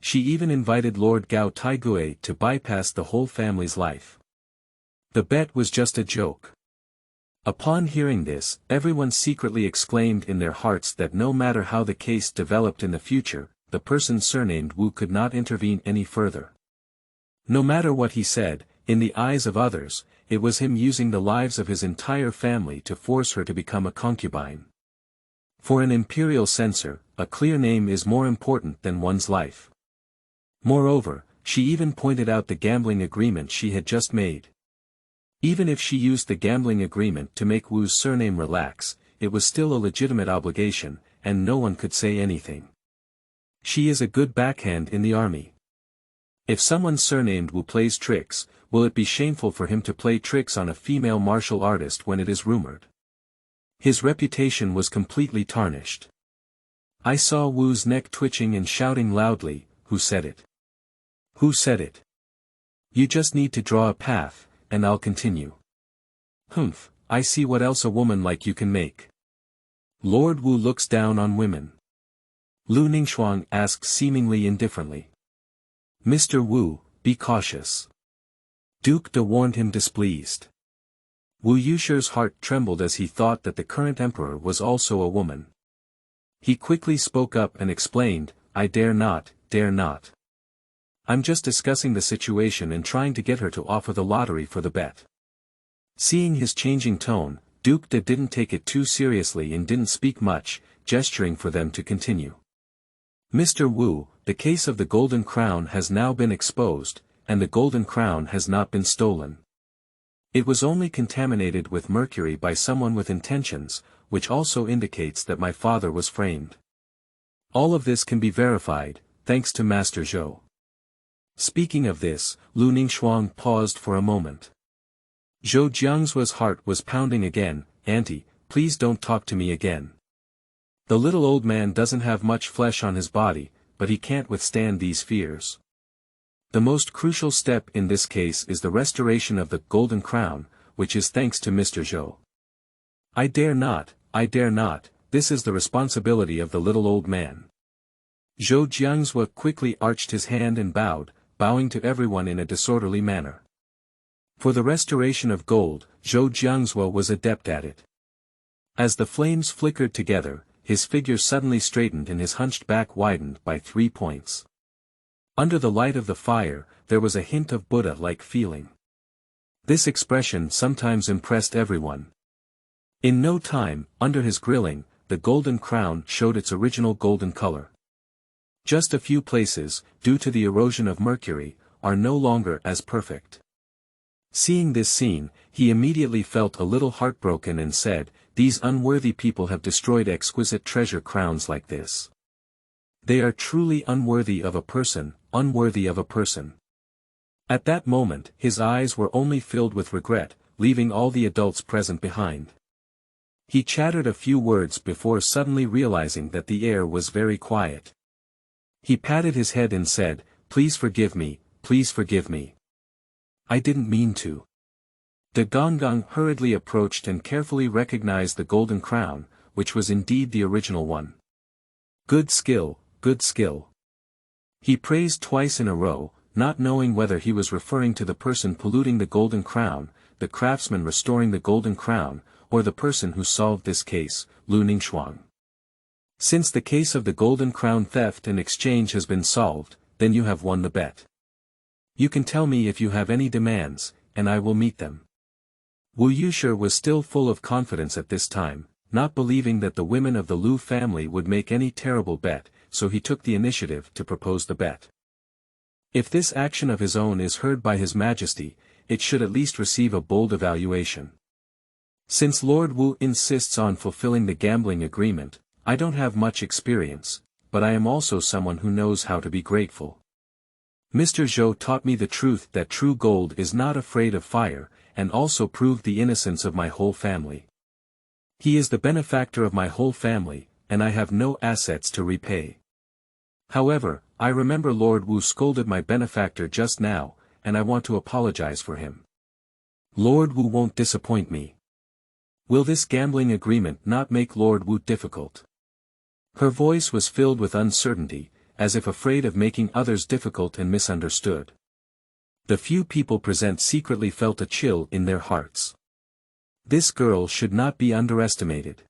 She even invited Lord Gao Taigui to bypass the whole family's life. The bet was just a joke. Upon hearing this, everyone secretly exclaimed in their hearts that no matter how the case developed in the future, the person surnamed Wu could not intervene any further. No matter what he said, in the eyes of others, it was him using the lives of his entire family to force her to become a concubine. For an imperial censor, a clear name is more important than one's life. Moreover, she even pointed out the gambling agreement she had just made. Even if she used the gambling agreement to make Wu's surname relax, it was still a legitimate obligation, and no one could say anything. She is a good backhand in the army. If someone surnamed Wu plays tricks, will it be shameful for him to play tricks on a female martial artist when it is rumored? His reputation was completely tarnished. I saw Wu's neck twitching and shouting loudly, "Who said it? Who said it? You just need to draw a path, and I'll continue." Humph, I see what else a woman like you can make. Lord Wu looks down on women. Lu Ningxuang asked seemingly indifferently. Mr. Wu, be cautious. Duke De warned him displeased. Wu Yusher's heart trembled as he thought that the current emperor was also a woman. He quickly spoke up and explained, I dare not, dare not. I'm just discussing the situation and trying to get her to offer the lottery for the bet. Seeing his changing tone, Duke De didn't take it too seriously and didn't speak much, gesturing for them to continue. Mr. Wu, the case of the Golden Crown has now been exposed, and the Golden Crown has not been stolen. It was only contaminated with mercury by someone with intentions, which also indicates that my father was framed. All of this can be verified, thanks to Master Zhou. Speaking of this, Lu Ningxuang paused for a moment. Zhou Jiangzuo's heart was pounding again. Auntie, please don't talk to me again. The little old man doesn't have much flesh on his body, but he can't withstand these fears. The most crucial step in this case is the restoration of the Golden Crown, which is thanks to Mr. Zhou. I dare not, this is the responsibility of the little old man. Zhou Jiangzuo quickly arched his hand and bowing to everyone in a disorderly manner. For the restoration of gold, Zhou Jiangzuo was adept at it. As the flames flickered together, his figure suddenly straightened and his hunched back widened by 3 points. Under the light of the fire, there was a hint of Buddha-like feeling. This expression sometimes impressed everyone. In no time, under his grilling, the golden crown showed its original golden color. Just a few places, due to the erosion of mercury, are no longer as perfect. Seeing this scene, he immediately felt a little heartbroken and said, these unworthy people have destroyed exquisite treasure crowns like this. They are truly unworthy of a person, unworthy of a person. At that moment, his eyes were only filled with regret, leaving all the adults present behind. He chattered a few words before suddenly realizing that the air was very quiet. He patted his head and said, please forgive me, please forgive me. I didn't mean to. De Gongong hurriedly approached and carefully recognized the golden crown, which was indeed the original one. Good skill, good skill. He praised twice in a row, not knowing whether he was referring to the person polluting the golden crown, the craftsman restoring the golden crown, or the person who solved this case, Lu Ningxuang. Since the case of the golden crown theft and exchange has been solved, then you have won the bet. You can tell me if you have any demands, and I will meet them. Wu Yusher was still full of confidence at this time, not believing that the women of the Lu family would make any terrible bet, so he took the initiative to propose the bet. If this action of his own is heard by His Majesty, it should at least receive a bold evaluation. Since Lord Wu insists on fulfilling the gambling agreement, I don't have much experience, but I am also someone who knows how to be grateful. Mr. Zhou taught me the truth that true gold is not afraid of fire, and also proved the innocence of my whole family. He is the benefactor of my whole family, and I have no assets to repay. However, I remember Lord Wu scolded my benefactor just now, and I want to apologize for him. Lord Wu won't disappoint me. Will this gambling agreement not make Lord Wu difficult? Her voice was filled with uncertainty, as if afraid of making others difficult and misunderstood. The few people present secretly felt a chill in their hearts. This girl should not be underestimated.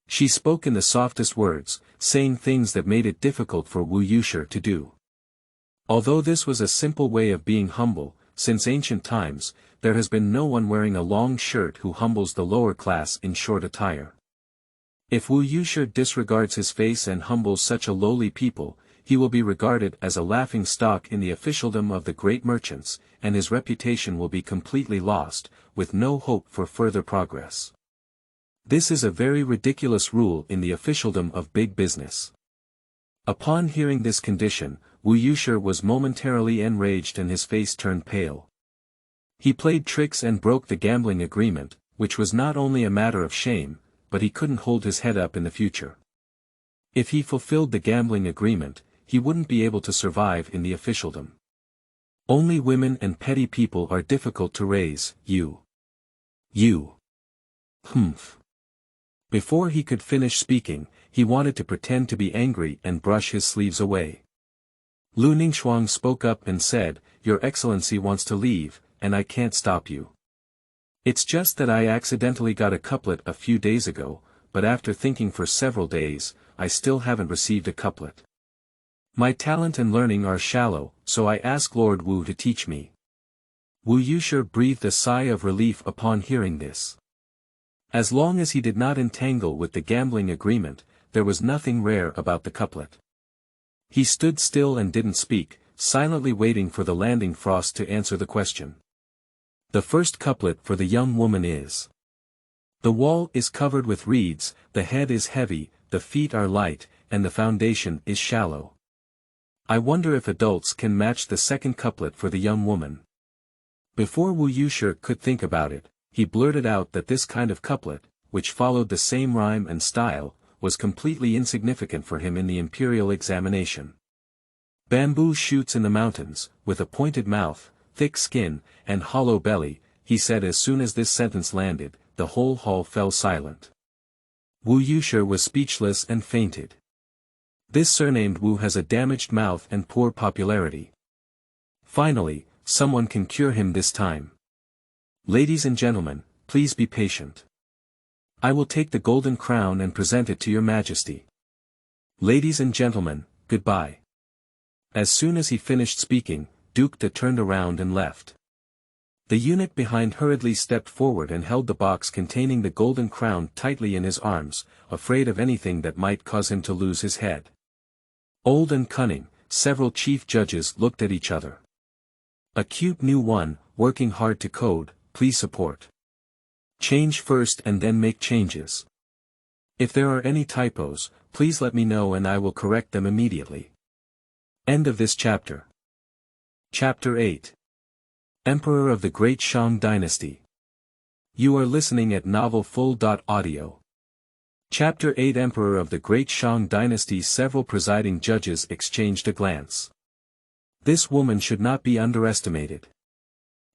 She spoke in the softest words, saying things that made it difficult for Wu Yusher to do. Although this was a simple way of being humble, since ancient times, there has been no one wearing a long shirt who humbles the lower class in short attire. If Wu Yushi disregards his face and humbles such a lowly people, he will be regarded as a laughing stock in the officialdom of the great merchants, and his reputation will be completely lost, with no hope for further progress. This is a very ridiculous rule in the officialdom of big business. Upon hearing this condition, Wu Yushi was momentarily enraged and his face turned pale. He played tricks and broke the gambling agreement, which was not only a matter of shame, but he couldn't hold his head up in the future. If he fulfilled the gambling agreement, he wouldn't be able to survive in the officialdom. Only women and petty people are difficult to raise. Humph. Before he could finish speaking, he wanted to pretend to be angry and brush his sleeves away. Lu Ningxuang spoke up and said, "Your Excellency wants to leave, and I can't stop you. It's just that I accidentally got a couplet a few days ago, but after thinking for several days, I still haven't received a couplet. My talent and learning are shallow, so I ask Lord Wu to teach me." Wu Yushi breathed a sigh of relief upon hearing this. As long as he did not entangle with the gambling agreement, there was nothing rare about the couplet. He stood still and didn't speak, silently waiting for the landing frost to answer the question. The first couplet for the young woman is: "The wall is covered with reeds, the head is heavy, the feet are light, and the foundation is shallow." I wonder if adults can match the second couplet for the young woman. Before Wu Yushi could think about it, he blurted out that this kind of couplet, which followed the same rhyme and style, was completely insignificant for him in the imperial examination. "Bamboo shoots in the mountains, with a pointed mouth, thick skin, and hollow belly," he said. As soon as this sentence landed, the whole hall fell silent. Wu Yushi was speechless and fainted. This surnamed Wu has a damaged mouth and poor popularity. Finally, someone can cure him this time. Ladies and gentlemen, please be patient. I will take the golden crown and present it to your Majesty. Ladies and gentlemen, goodbye. As soon as he finished speaking, Duke De turned around and left. The eunuch behind hurriedly stepped forward and held the box containing the golden crown tightly in his arms, afraid of anything that might cause him to lose his head. Old and cunning, several chief judges looked at each other. A cute new one, working hard to code, please support. Change first and then make changes. If there are any typos, please let me know and I will correct them immediately. End of this chapter. Chapter 8. Emperor of the Great Shang Dynasty. You are listening at novelfull.audio. Chapter 8. Emperor of the Great Shang Dynasty. Several presiding judges exchanged a glance. This woman should not be underestimated.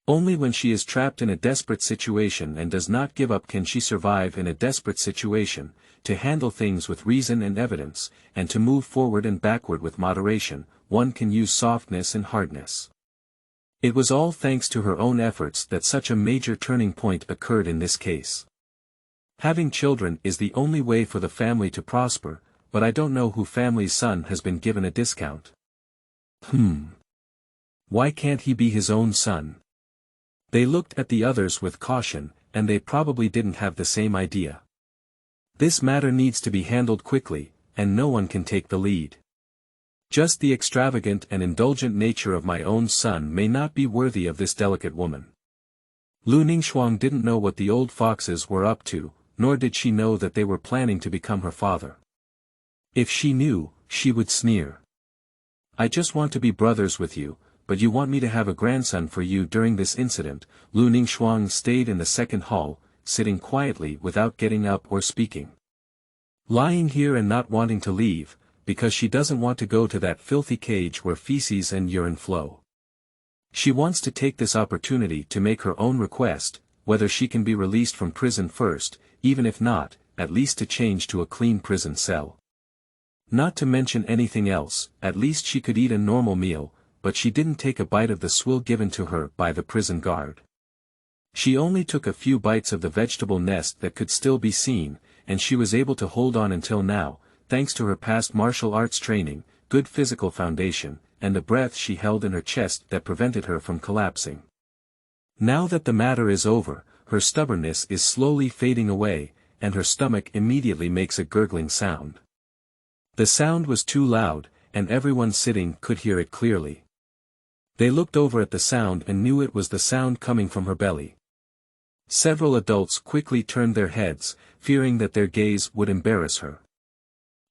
Only when she is trapped in a desperate situation and does not give up can she survive in a desperate situation, to handle things with reason and evidence, and to move forward and backward with moderation. One can use softness and hardness. It was all thanks to her own efforts that such a major turning point occurred in this case. Having children is the only way for the family to prosper, but I don't know who family's son has been given a discount. Why can't he be his own son? They looked at the others with caution, and they probably didn't have the same idea. This matter needs to be handled quickly, and no one can take the lead. Just the extravagant and indulgent nature of my own son may not be worthy of this delicate woman. Lu Ningxuang didn't know what the old foxes were up to, nor did she know that they were planning to become her father. If she knew, she would sneer. I just want to be brothers with you, but you want me to have a grandson for you. During this incident, Lu Ningxuang stayed in the second hall, sitting quietly without getting up or speaking. Lying here and not wanting to leave, because she doesn't want to go to that filthy cage where feces and urine flow. She wants to take this opportunity to make her own request, whether she can be released from prison first, even if not, at least to change to a clean prison cell. Not to mention anything else, at least she could eat a normal meal, but she didn't take a bite of the swill given to her by the prison guard. She only took a few bites of the vegetable nest that could still be seen, and she was able to hold on until now, thanks to her past martial arts training, good physical foundation, and the breath she held in her chest that prevented her from collapsing. Now that the matter is over, her stubbornness is slowly fading away, and her stomach immediately makes a gurgling sound. The sound was too loud, and everyone sitting could hear it clearly. They looked over at the sound and knew it was the sound coming from her belly. Several adults quickly turned their heads, fearing that their gaze would embarrass her.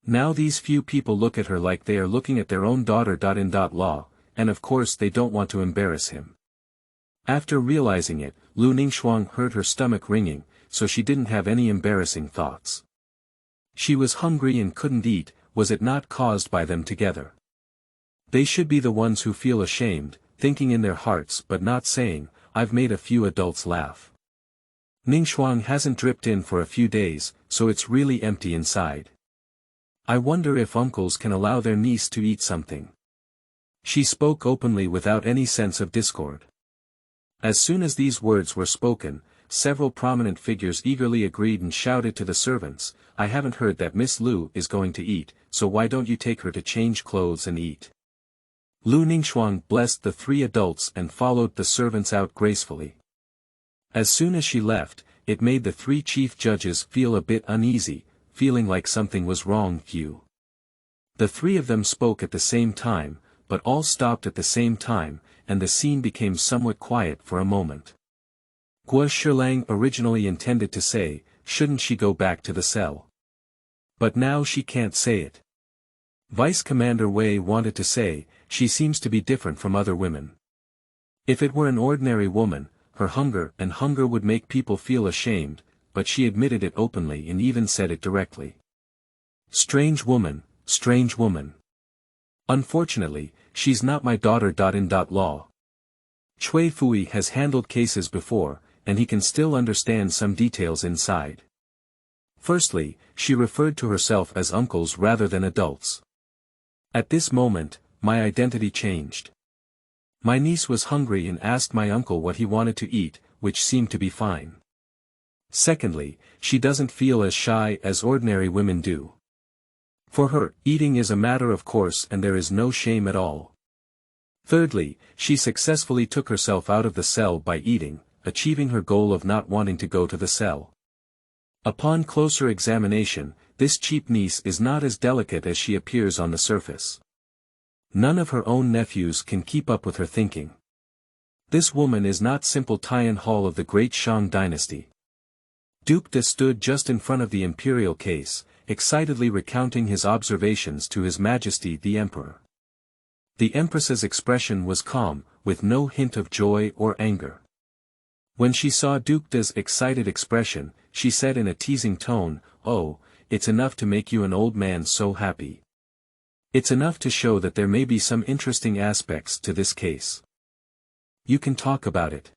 Now these few people look at her like they are looking at their own daughter.in.law, and of course they don't want to embarrass him. After realizing it, Lu Ningxuang heard her stomach ringing, so she didn't have any embarrassing thoughts. She was hungry and couldn't eat, was it not caused by them together? They should be the ones who feel ashamed, thinking in their hearts but not saying, I've made a few adults laugh. Ningxuang hasn't dripped in for a few days, so it's really empty inside. I wonder if uncles can allow their niece to eat something. She spoke openly without any sense of discord. As soon as these words were spoken, several prominent figures eagerly agreed and shouted to the servants, I haven't heard that Miss Lu is going to eat, so why don't you take her to change clothes and eat? Lu Ningxuang blessed the three adults and followed the servants out gracefully. As soon as she left, it made the three chief judges feel a bit uneasy, feeling like something was wrong. The three of them spoke at the same time, but all stopped at the same time, and the scene became somewhat quiet for a moment. Guo Shilang originally intended to say, shouldn't she go back to the cell? But now she can't say it. Vice Commander Wei wanted to say, she seems to be different from other women. If it were an ordinary woman, her hunger would make people feel ashamed, but she admitted it openly and even said it directly. Strange woman, strange woman. Unfortunately, she's not my daughter.in.law. Chui Fui has handled cases before, and he can still understand some details inside. Firstly, she referred to herself as uncles rather than adults. At this moment, my identity changed. My niece was hungry and asked my uncle what he wanted to eat, which seemed to be fine. Secondly, she doesn't feel as shy as ordinary women do. For her, eating is a matter of course and there is no shame at all. Thirdly, she successfully took herself out of the cell by eating, achieving her goal of not wanting to go to the cell. Upon closer examination, this cheap niece is not as delicate as she appears on the surface. None of her own nephews can keep up with her thinking. This woman is not simple Tian Hall of the great Shang Dynasty. Duke De stood just in front of the imperial case, excitedly recounting his observations to His Majesty the Emperor. The Empress's expression was calm, with no hint of joy or anger. When she saw Duke De's excited expression, she said in a teasing tone, "Oh, it's enough to make you an old man so happy. It's enough to show that there may be some interesting aspects to this case. You can talk about it."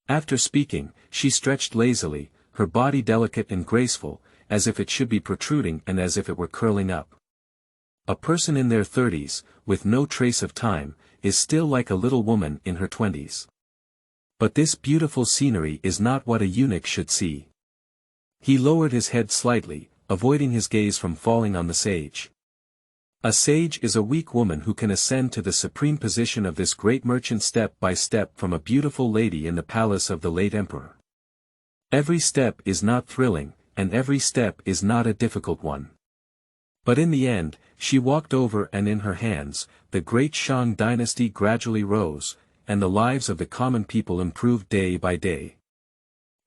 After speaking, she stretched lazily, her body delicate and graceful, as if it should be protruding and as if it were curling up. A person in their 30s, with no trace of time, is still like a little woman in her 20s. But this beautiful scenery is not what a eunuch should see. He lowered his head slightly, avoiding his gaze from falling on the sage. A sage is a weak woman who can ascend to the supreme position of this great merchant step by step from a beautiful lady in the palace of the late emperor. Every step is not thrilling, and every step is not a difficult one. But in the end, she walked over and in her hands, the great Shang dynasty gradually rose, and the lives of the common people improved day by day.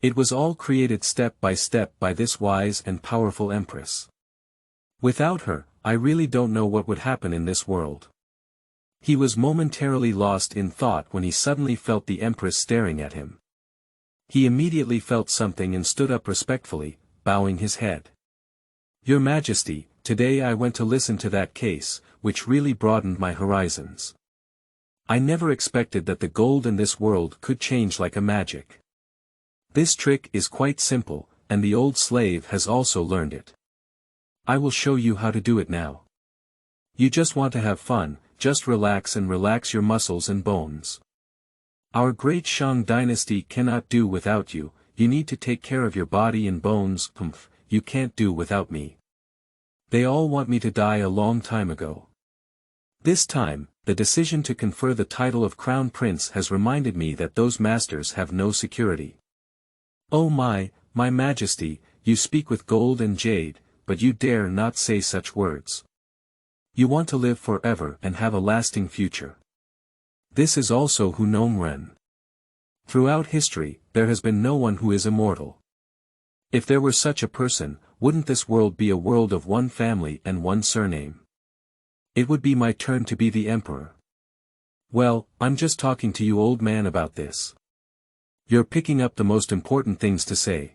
It was all created step by this wise and powerful empress. Without her, I really don't know what would happen in this world. He was momentarily lost in thought when he suddenly felt the empress staring at him. He immediately felt something and stood up respectfully, bowing his head. "Your Majesty, today I went to listen to that case, which really broadened my horizons. I never expected that the gold in this world could change like a magic. This trick is quite simple, and the old slave has also learned it. I will show you how to do it now. You just want to have fun, just relax your muscles and bones. Our great Shang dynasty cannot do without you, you need to take care of your body and bones, you can't do without me. They all want me to die a long time ago. This time, the decision to confer the title of Crown Prince has reminded me that those masters have no security. Oh my Majesty, you speak with gold and jade, but you dare not say such words. You want to live forever and have a lasting future. This is also Hunong Ren. Throughout history, there has been no one who is immortal. If there were such a person, wouldn't this world be a world of one family and one surname? It would be my turn to be the emperor. Well, I'm just talking to you old man about this. You're picking up the most important things to say.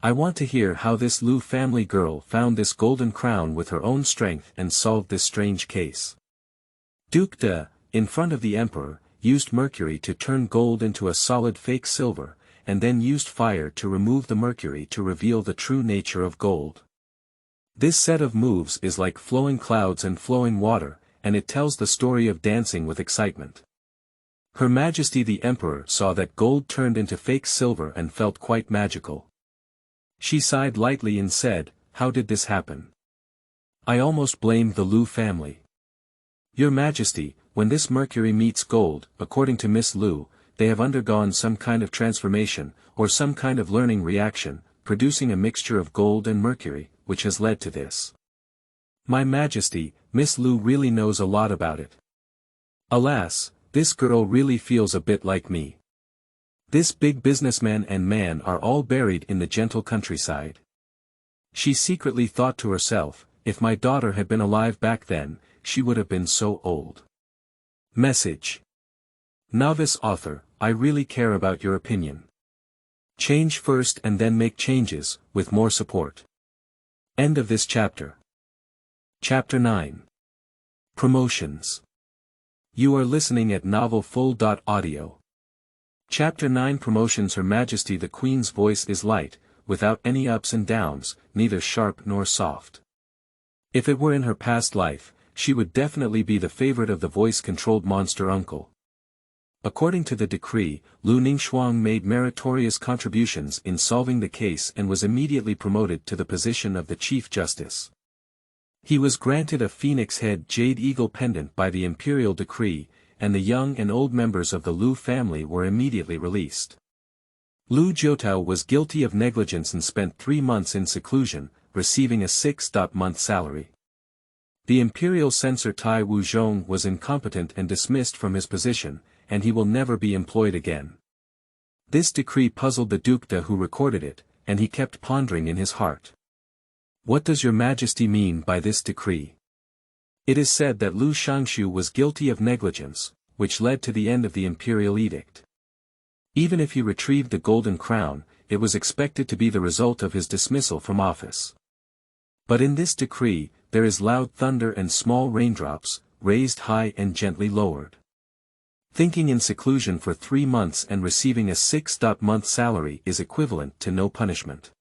I want to hear how this Lu family girl found this golden crown with her own strength and solved this strange case. Duke De, in front of the emperor, used mercury to turn gold into a solid fake silver, and then used fire to remove the mercury to reveal the true nature of gold. This set of moves is like flowing clouds and flowing water, and it tells the story of dancing with excitement. Her Majesty the Emperor saw that gold turned into fake silver and felt quite magical. She sighed lightly and said, "How did this happen?" I almost blamed the Lu family. Your Majesty, when this mercury meets gold, according to Miss Lu, they have undergone some kind of transformation, or some kind of learning reaction, producing a mixture of gold and mercury, which has led to this. My Majesty, Miss Lu really knows a lot about it. Alas, this girl really feels a bit like me. This big businessman and man are all buried in the gentle countryside. She secretly thought to herself, if my daughter had been alive back then, she would have been so old. Message. Novice author, I really care about your opinion. Change first and then make changes, with more support. End of this chapter. Chapter 9. Promotions. You are listening at novelfull.audio. Chapter 9 Promotions. Her Majesty the Queen's voice is light, without any ups and downs, neither sharp nor soft. If it were in her past life, she would definitely be the favorite of the voice-controlled monster uncle. According to the decree, Lu Ningxuang made meritorious contributions in solving the case and was immediately promoted to the position of the Chief Justice. He was granted a phoenix head jade eagle pendant by the imperial decree, and the young and old members of the Lu family were immediately released. Lu Jiutao was guilty of negligence and spent 3 months in seclusion, receiving a 6-month salary. The imperial censor Tai Wuzhong was incompetent and dismissed from his position, and he will never be employed again. This decree puzzled the Duke De who recorded it, and he kept pondering in his heart. What does your Majesty mean by this decree? It is said that Lu Shangshu was guilty of negligence, which led to the end of the imperial edict. Even if he retrieved the golden crown, it was expected to be the result of his dismissal from office. But in this decree, there is loud thunder and small raindrops, raised high and gently lowered. Thinking in seclusion for 3 months and receiving a 6-month salary is equivalent to no punishment.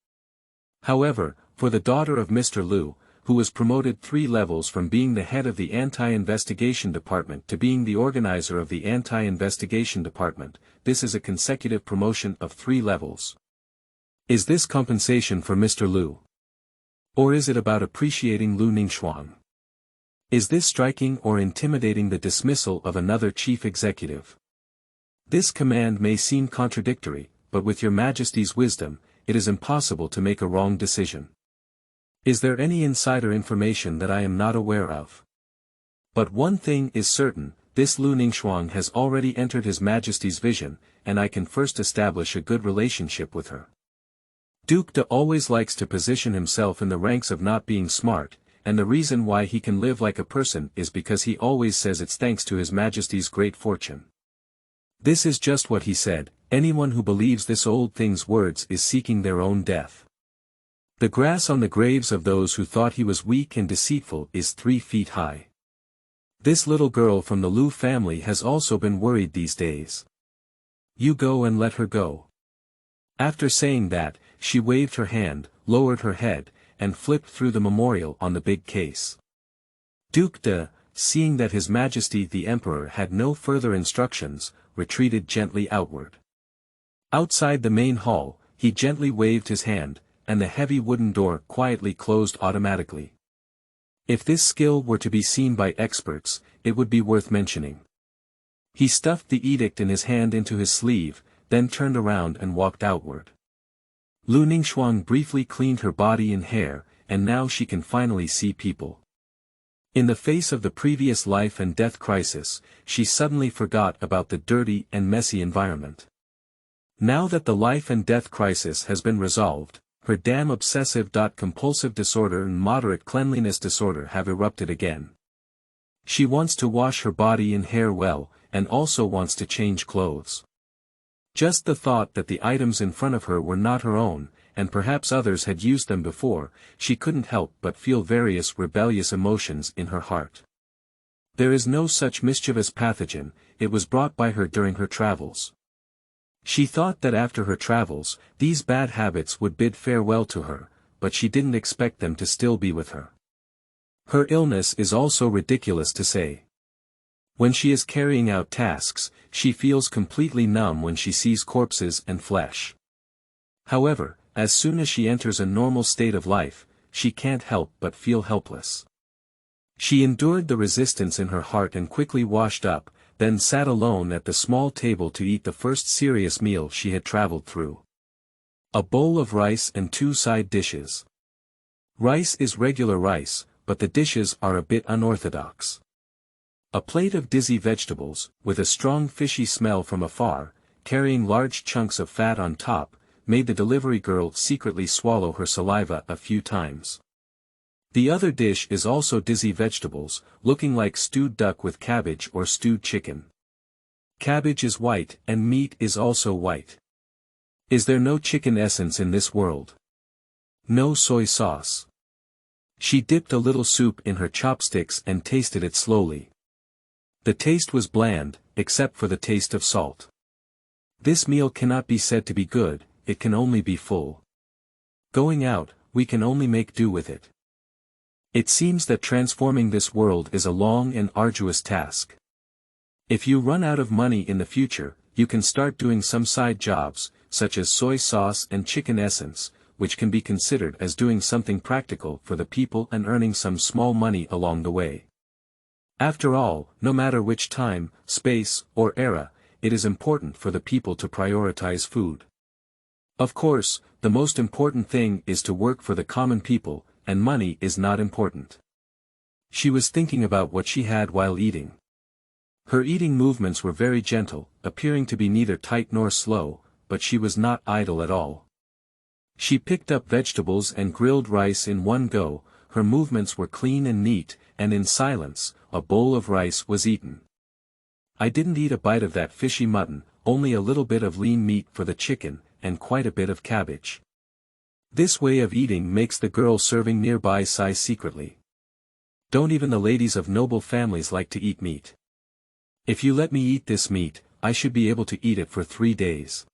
However, for the daughter of Mr. Lu, who was promoted 3 levels from being the head of the anti-investigation department to being the organizer of the anti-investigation department, this is a consecutive promotion of 3 levels. Is this compensation for Mr. Lu? Or is it about appreciating Lu Ningxuang? Is this striking or intimidating the dismissal of another chief executive? This command may seem contradictory, but with your Majesty's wisdom, it is impossible to make a wrong decision. Is there any insider information that I am not aware of? But one thing is certain, this Lu Ningxuang has already entered His Majesty's vision, and I can first establish a good relationship with her. Duke De always likes to position himself in the ranks of not being smart, and the reason why he can live like a person is because he always says it's thanks to His Majesty's great fortune. This is just what he said, anyone who believes this old thing's words is seeking their own death. The grass on the graves of those who thought he was weak and deceitful is 3 feet high. This little girl from the Lu family has also been worried these days. You go and let her go. After saying that, she waved her hand, lowered her head, and flipped through the memorial on the big case. Duke De, seeing that His Majesty the Emperor had no further instructions, retreated gently outward. Outside the main hall, he gently waved his hand, and the heavy wooden door quietly closed automatically. If this skill were to be seen by experts, it would be worth mentioning. He stuffed the edict in his hand into his sleeve, then turned around and walked outward. Lu Ningxuang briefly cleaned her body and hair, and now she can finally see people. In the face of the previous life and death crisis, she suddenly forgot about the dirty and messy environment. Now that the life and death crisis has been resolved, her damn obsessive-compulsive disorder and moderate cleanliness disorder have erupted again. She wants to wash her body and hair well, and also wants to change clothes. Just the thought that the items in front of her were not her own, and perhaps others had used them before, she couldn't help but feel various rebellious emotions in her heart. There is no such mischievous pathogen, it was brought by her during her travels. She thought that after her travels, these bad habits would bid farewell to her, but she didn't expect them to still be with her. Her illness is also ridiculous to say. When she is carrying out tasks, she feels completely numb when she sees corpses and flesh. However, as soon as she enters a normal state of life, she can't help but feel helpless. She endured the resistance in her heart and quickly washed up, then sat alone at the small table to eat the first serious meal she had traveled through. A bowl of rice and 2 side dishes. Rice is regular rice, but the dishes are a bit unorthodox. A plate of dizzy vegetables, with a strong fishy smell from afar, carrying large chunks of fat on top, made the delivery girl secretly swallow her saliva a few times. The other dish is also dizzy vegetables, looking like stewed duck with cabbage or stewed chicken. Cabbage is white and meat is also white. Is there no chicken essence in this world? No soy sauce. She dipped a little soup in her chopsticks and tasted it slowly. The taste was bland, except for the taste of salt. This meal cannot be said to be good, it can only be full. Going out, we can only make do with it. It seems that transforming this world is a long and arduous task. If you run out of money in the future, you can start doing some side jobs, such as soy sauce and chicken essence, which can be considered as doing something practical for the people and earning some small money along the way. After all, no matter which time, space, or era, it is important for the people to prioritize food. Of course, the most important thing is to work for the common people, and money is not important. She was thinking about what she had while eating. Her eating movements were very gentle, appearing to be neither tight nor slow, but she was not idle at all. She picked up vegetables and grilled rice in one go, her movements were clean and neat, and in silence, a bowl of rice was eaten. I didn't eat a bite of that fishy mutton, only a little bit of lean meat for the chicken, and quite a bit of cabbage. This way of eating makes the girl serving nearby sigh secretly. Don't even the ladies of noble families like to eat meat. If you let me eat this meat, I should be able to eat it for 3 days.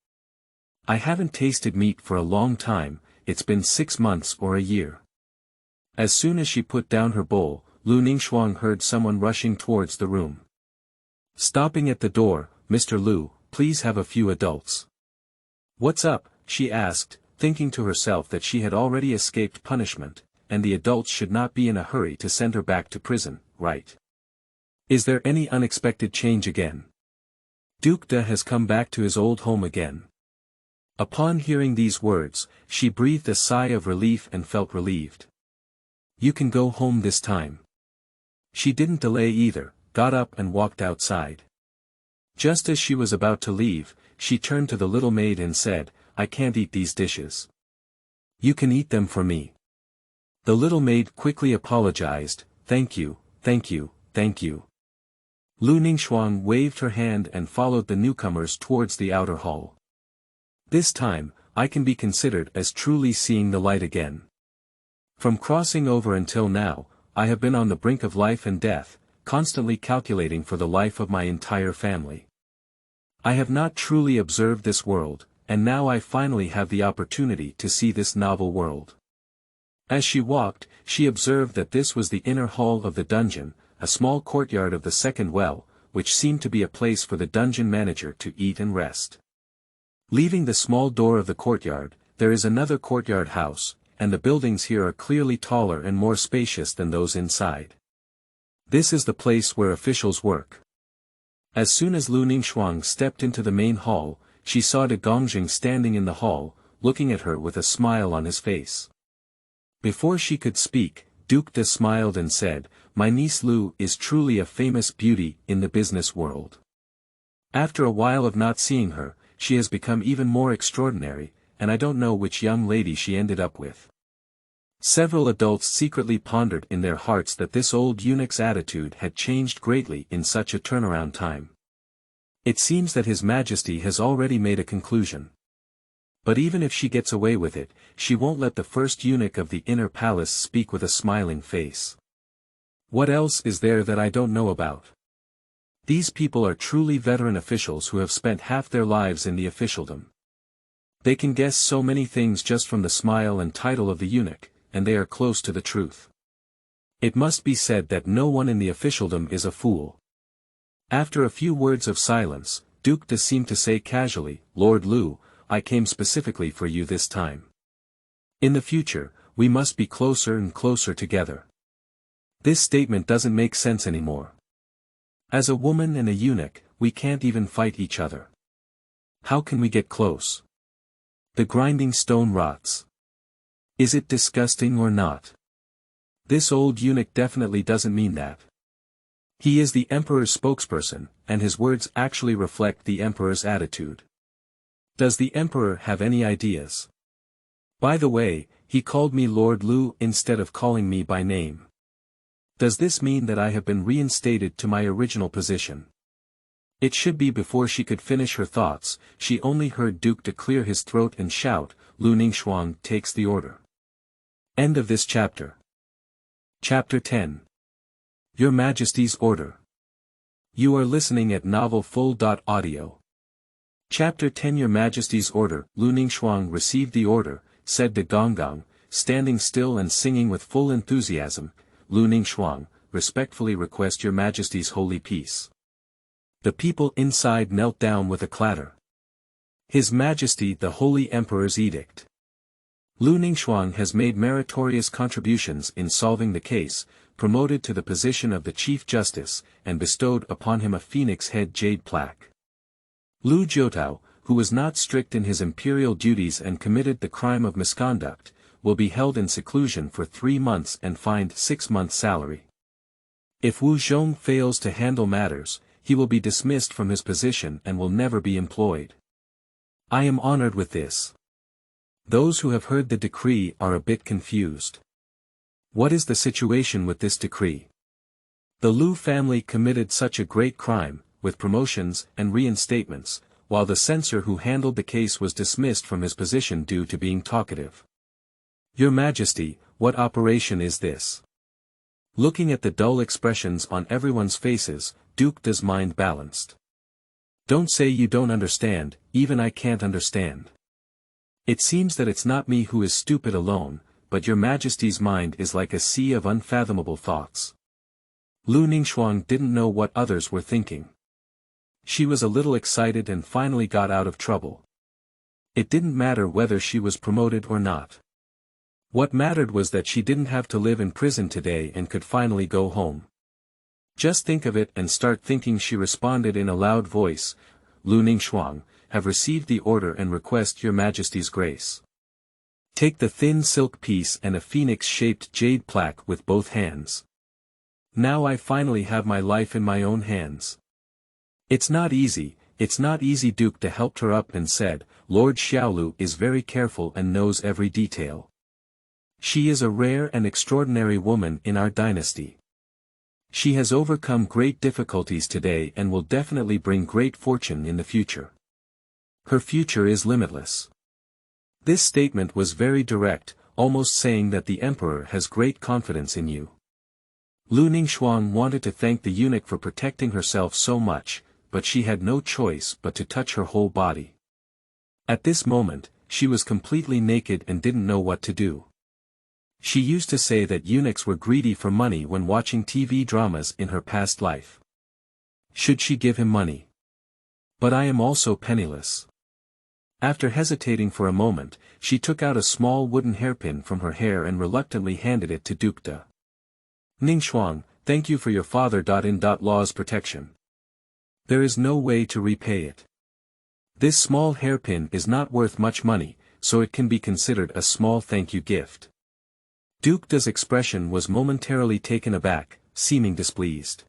I haven't tasted meat for a long time, it's been 6 months or a year. As soon as she put down her bowl, Lu Ningxuang heard someone rushing towards the room. Stopping at the door, "Mr. Lu, please have a few adults." "What's up?" she asked, thinking to herself that she had already escaped punishment, and the adults should not be in a hurry to send her back to prison, right? Is there any unexpected change again? Duke De has come back to his old home again. Upon hearing these words, she breathed a sigh of relief and felt relieved. You can go home this time. She didn't delay either, got up and walked outside. Just as she was about to leave, she turned to the little maid and said, "I can't eat these dishes. You can eat them for me." The little maid quickly apologized, "Thank you, thank you, thank you." Lu Ningxuang waved her hand and followed the newcomers towards the outer hall. This time, I can be considered as truly seeing the light again. From crossing over until now, I have been on the brink of life and death, constantly calculating for the life of my entire family. I have not truly observed this world, and now I finally have the opportunity to see this novel world. As she walked, she observed that this was the inner hall of the dungeon, a small courtyard of the second well, which seemed to be a place for the dungeon manager to eat and rest. Leaving the small door of the courtyard, there is another courtyard house, and the buildings here are clearly taller and more spacious than those inside. This is the place where officials work. As soon as Lu Ningxuang stepped into the main hall, she saw De Gongjing standing in the hall, looking at her with a smile on his face. Before she could speak, Duke De smiled and said, "My niece Lu is truly a famous beauty in the business world. After a while of not seeing her, she has become even more extraordinary, and I don't know which young lady she ended up with." Several adults secretly pondered in their hearts that this old eunuch's attitude had changed greatly in such a turnaround time. It seems that His Majesty has already made a conclusion. But even if she gets away with it, she won't let the first eunuch of the inner palace speak with a smiling face. What else is there that I don't know about? These people are truly veteran officials who have spent half their lives in the officialdom. They can guess so many things just from the smile and title of the eunuch, and they are close to the truth. It must be said that no one in the officialdom is a fool. After a few words of silence, Duke De seemed to say casually, "Lord Lu, I came specifically for you this time. In the future, we must be closer and closer together." This statement doesn't make sense anymore. As a woman and a eunuch, we can't even fight each other. How can we get close? The grinding stone rots. Is it disgusting or not? This old eunuch definitely doesn't mean that. He is the emperor's spokesperson, and his words actually reflect the emperor's attitude. Does the emperor have any ideas? By the way, he called me Lord Lu instead of calling me by name. Does this mean that I have been reinstated to my original position? It should be. Before she could finish her thoughts, she only heard Duke De clear his throat and shout, "Lu Ningxuang takes the order." End of this chapter. Chapter 10. Your Majesty's Order. You are listening at novelfull.audio. Chapter 10. Your Majesty's Order. Lu Ningxuang received the order, said De Gonggang, standing still and singing with full enthusiasm. "Lu Ningxuang, respectfully request your Majesty's holy peace." The people inside knelt down with a clatter. His Majesty the Holy Emperor's Edict. Lu Ningxuang has made meritorious contributions in solving the case, promoted to the position of the Chief Justice, and bestowed upon him a phoenix head jade plaque. Lu Jiutao, who was not strict in his imperial duties and committed the crime of misconduct, will be held in seclusion for 3 months and fined 6 months' salary. If Wu Zhong fails to handle matters, he will be dismissed from his position and will never be employed. I am honored with this. Those who have heard the decree are a bit confused. What is the situation with this decree? The Lu family committed such a great crime, with promotions and reinstatements, while the censor who handled the case was dismissed from his position due to being talkative. Your Majesty, what operation is this? Looking at the dull expressions on everyone's faces, Duke De's mind balanced. Don't say you don't understand, even I can't understand. It seems that it's not me who is stupid alone, but your Majesty's mind is like a sea of unfathomable thoughts. Lu Ningxuang didn't know what others were thinking. She was a little excited and finally got out of trouble. It didn't matter whether she was promoted or not. What mattered was that she didn't have to live in prison today and could finally go home. Just think of it and start thinking, she responded in a loud voice. Lu Ningxuang, have received the order and request your Majesty's grace. Take the thin silk piece and a phoenix-shaped jade plaque with both hands. Now I finally have my life in my own hands. It's not easy, Duke De helped her up and said, Lord Xiaolu is very careful and knows every detail. She is a rare and extraordinary woman in our dynasty. She has overcome great difficulties today and will definitely bring great fortune in the future. Her future is limitless. This statement was very direct, almost saying that the emperor has great confidence in you. Lu Ningxuang wanted to thank the eunuch for protecting herself so much, but she had no choice but to touch her whole body. At this moment, she was completely naked and didn't know what to do. She used to say that eunuchs were greedy for money when watching TV dramas in her past life. Should she give him money? But I am also penniless. After hesitating for a moment, she took out a small wooden hairpin from her hair and reluctantly handed it to Duke De. Ningxuang, thank you for your father-in-law's protection. There is no way to repay it. This small hairpin is not worth much money, so it can be considered a small thank you gift. Duke Da's expression was momentarily taken aback, seeming displeased.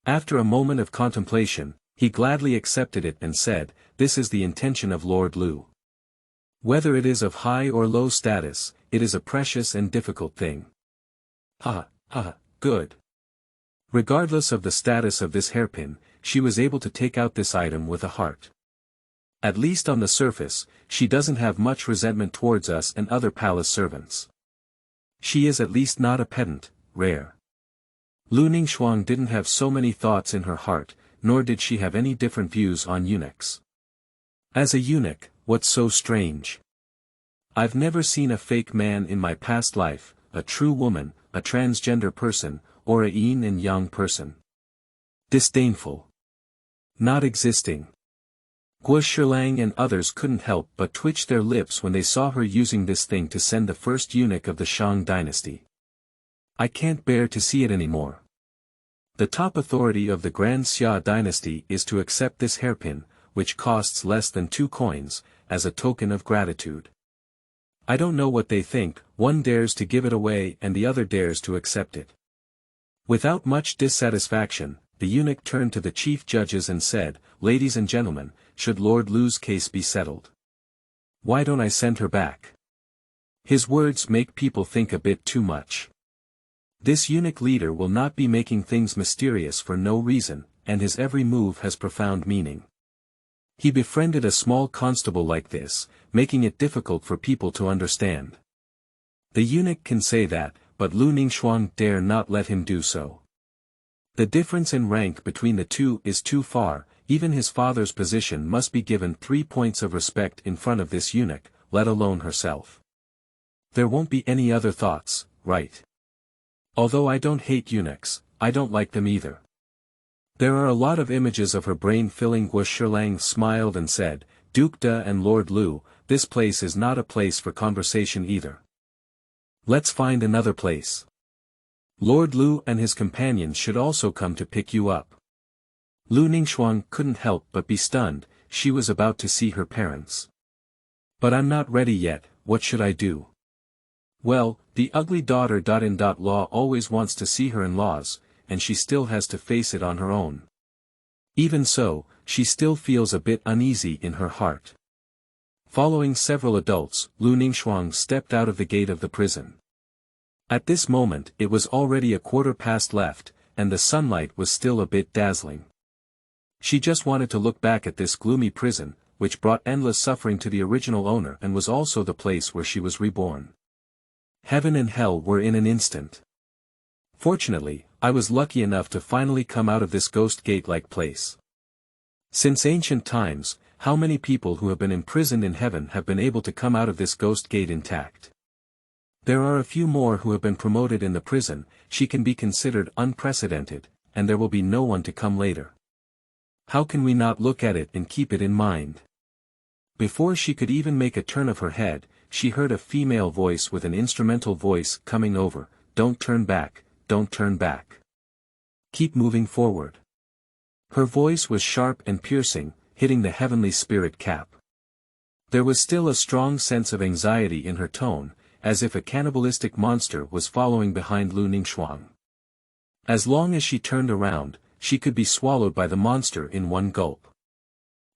After a moment of contemplation, he gladly accepted it and said, "This is the intention of Lord Lu. Whether it is of high or low status, it is a precious and difficult thing." Good. Regardless of the status of this hairpin, she was able to take out this item with a heart. At least on the surface, she doesn't have much resentment towards us and other palace servants. She is at least not a pedant, rare. Lu Ningxuang didn't have so many thoughts in her heart, nor did she have any different views on eunuchs. As a eunuch, what's so strange? I've never seen a fake man in my past life, a true woman, a transgender person, or a yin and yang person. Disdainful. Not existing. Guo Shilang and others couldn't help but twitch their lips when they saw her using this thing to send the first eunuch of the Shang dynasty. I can't bear to see it anymore. The top authority of the Grand Xia dynasty is to accept this hairpin, which costs less than 2 coins, as a token of gratitude. I don't know what they think, one dares to give it away and the other dares to accept it. Without much dissatisfaction, the eunuch turned to the chief judges and said, "Ladies and gentlemen, should Lord Lu's case be settled? Why don't I send her back?" His words make people think a bit too much. This eunuch leader will not be making things mysterious for no reason, and his every move has profound meaning. He befriended a small constable like this, making it difficult for people to understand. The eunuch can say that, but Lu Ningxuang dare not let him do so. The difference in rank between the two is too far, even his father's position must be given 3 points of respect in front of this eunuch, let alone herself. There won't be any other thoughts, right? Although I don't hate eunuchs, I don't like them either. There are a lot of images of her brain filling. Guo Shilang smiled and said, "Duke Da and Lord Lu, this place is not a place for conversation either. Let's find another place. Lord Lu and his companions should also come to pick you up." Lu Ningxuang couldn't help but be stunned, she was about to see her parents. "But I'm not ready yet, what should I do?" "Well, the ugly daughter-in-law always wants to see her in-laws, and she still has to face it on her own. Even so, she still feels a bit uneasy in her heart." Following several adults, Lu Ningxuang stepped out of the gate of the prison. At this moment it was already 1/4 left, and the sunlight was still a bit dazzling. She just wanted to look back at this gloomy prison, which brought endless suffering to the original owner and was also the place where she was reborn. Heaven and hell were in an instant. Fortunately, I was lucky enough to finally come out of this ghost gate-like place. Since ancient times, how many people who have been imprisoned in heaven have been able to come out of this ghost gate intact? There are a few more who have been promoted in the prison. She can be considered unprecedented, and there will be no one to come later. How can we not look at it and keep it in mind? Before she could even make a turn of her head, she heard a female voice with an instrumental voice coming over, "Don't turn back, don't turn back. Keep moving forward." Her voice was sharp and piercing, hitting the heavenly spirit cap. There was still a strong sense of anxiety in her tone, as if a cannibalistic monster was following behind Lu Ningxuang. As long as she turned around, she could be swallowed by the monster in one gulp.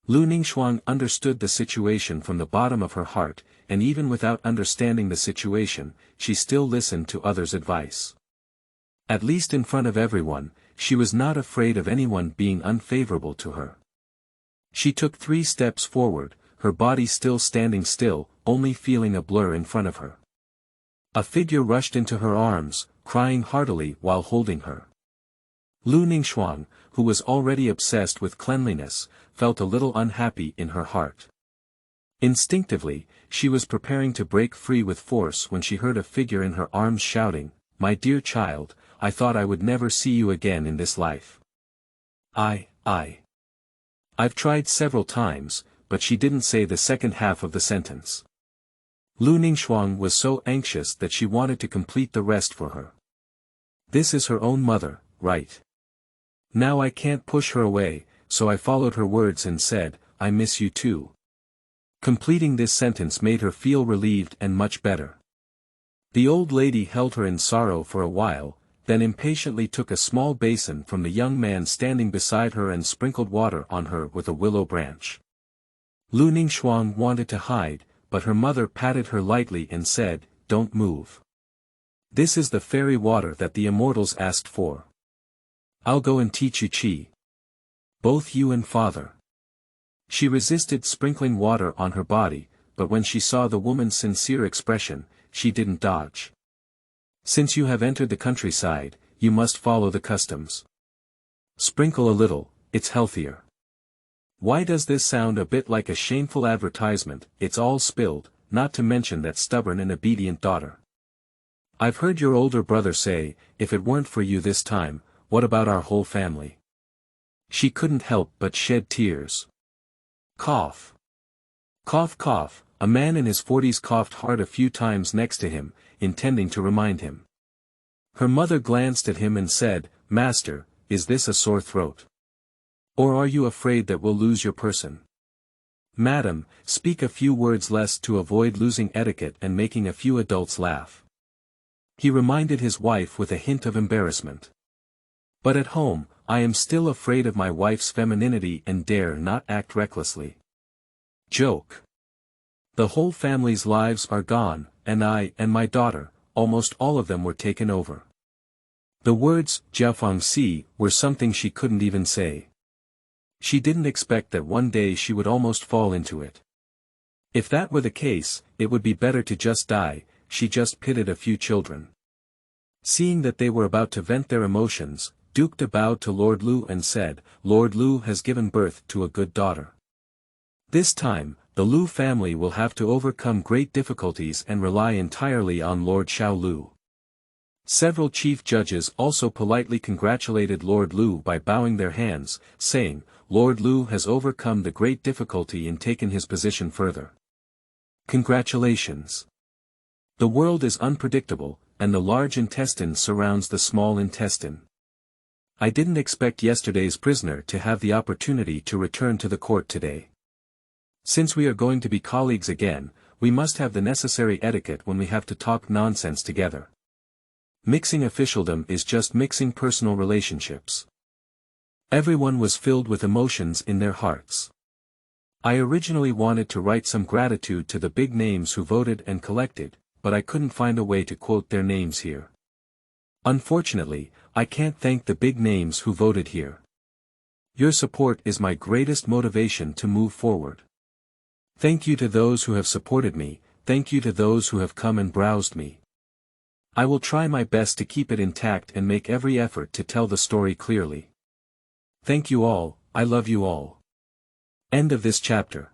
Lu Ningxuang understood the situation from the bottom of her heart, and even without understanding the situation, she still listened to others' advice. At least in front of everyone, she was not afraid of anyone being unfavorable to her. She took 3 steps forward, her body still standing still, only feeling a blur in front of her. A figure rushed into her arms, crying heartily while holding her. Lu Ningxuang, who was already obsessed with cleanliness, felt a little unhappy in her heart. Instinctively, she was preparing to break free with force when she heard a figure in her arms shouting, "My dear child, I thought I would never see you again in this life. I've tried several times, but she didn't say the second half of the sentence. Lu Ningxuang was so anxious that she wanted to complete the rest for her. This is her own mother, right? Now I can't push her away, so I followed her words and said, "I miss you too." Completing this sentence made her feel relieved and much better. The old lady held her in sorrow for a while, then impatiently took a small basin from the young man standing beside her and sprinkled water on her with a willow branch. Lu Ningxuang wanted to hide, but her mother patted her lightly and said, "Don't move. This is the fairy water that the immortals asked for. I'll go and teach you qi. Both you and father." She resisted sprinkling water on her body, but when she saw the woman's sincere expression, she didn't dodge. "Since you have entered the countryside, you must follow the customs. Sprinkle a little, it's healthier. Why does this sound a bit like a shameful advertisement? It's all spilled, not to mention that stubborn and obedient daughter. I've heard your older brother say, if it weren't for you this time, what about our whole family?" She couldn't help but shed tears. Cough. Cough cough. A man in his 40s coughed hard a few times next to him, intending to remind him. Her mother glanced at him and said, "Master, is this a sore throat? Or are you afraid that we'll lose your person? Madam, speak a few words less to avoid losing etiquette and making a few adults laugh." He reminded his wife with a hint of embarrassment. "But at home, I am still afraid of my wife's femininity and dare not act recklessly." Joke. The whole family's lives are gone, and I and my daughter, almost all of them were taken over. The words, Jiafangxi, were something she couldn't even say. She didn't expect that one day she would almost fall into it. If that were the case, it would be better to just die. She just pitied a few children. Seeing that they were about to vent their emotions, Duke De bowed to Lord Lu and said, "Lord Lu has given birth to a good daughter. This time, the Lu family will have to overcome great difficulties and rely entirely on Lord Xiao Lu." Several chief judges also politely congratulated Lord Lu by bowing their hands, saying, "Lord Lu has overcome the great difficulty in taking his position further. Congratulations. The world is unpredictable, and the large intestine surrounds the small intestine. I didn't expect yesterday's prisoner to have the opportunity to return to the court today. Since we are going to be colleagues again, we must have the necessary etiquette when we have to talk nonsense together. Mixing officialdom is just mixing personal relationships." Everyone was filled with emotions in their hearts. I originally wanted to write some gratitude to the big names who voted and collected, but I couldn't find a way to quote their names here. Unfortunately, I can't thank the big names who voted here. Your support is my greatest motivation to move forward. Thank you to those who have supported me, thank you to those who have come and browsed me. I will try my best to keep it intact and make every effort to tell the story clearly. Thank you all, I love you all. End of this chapter.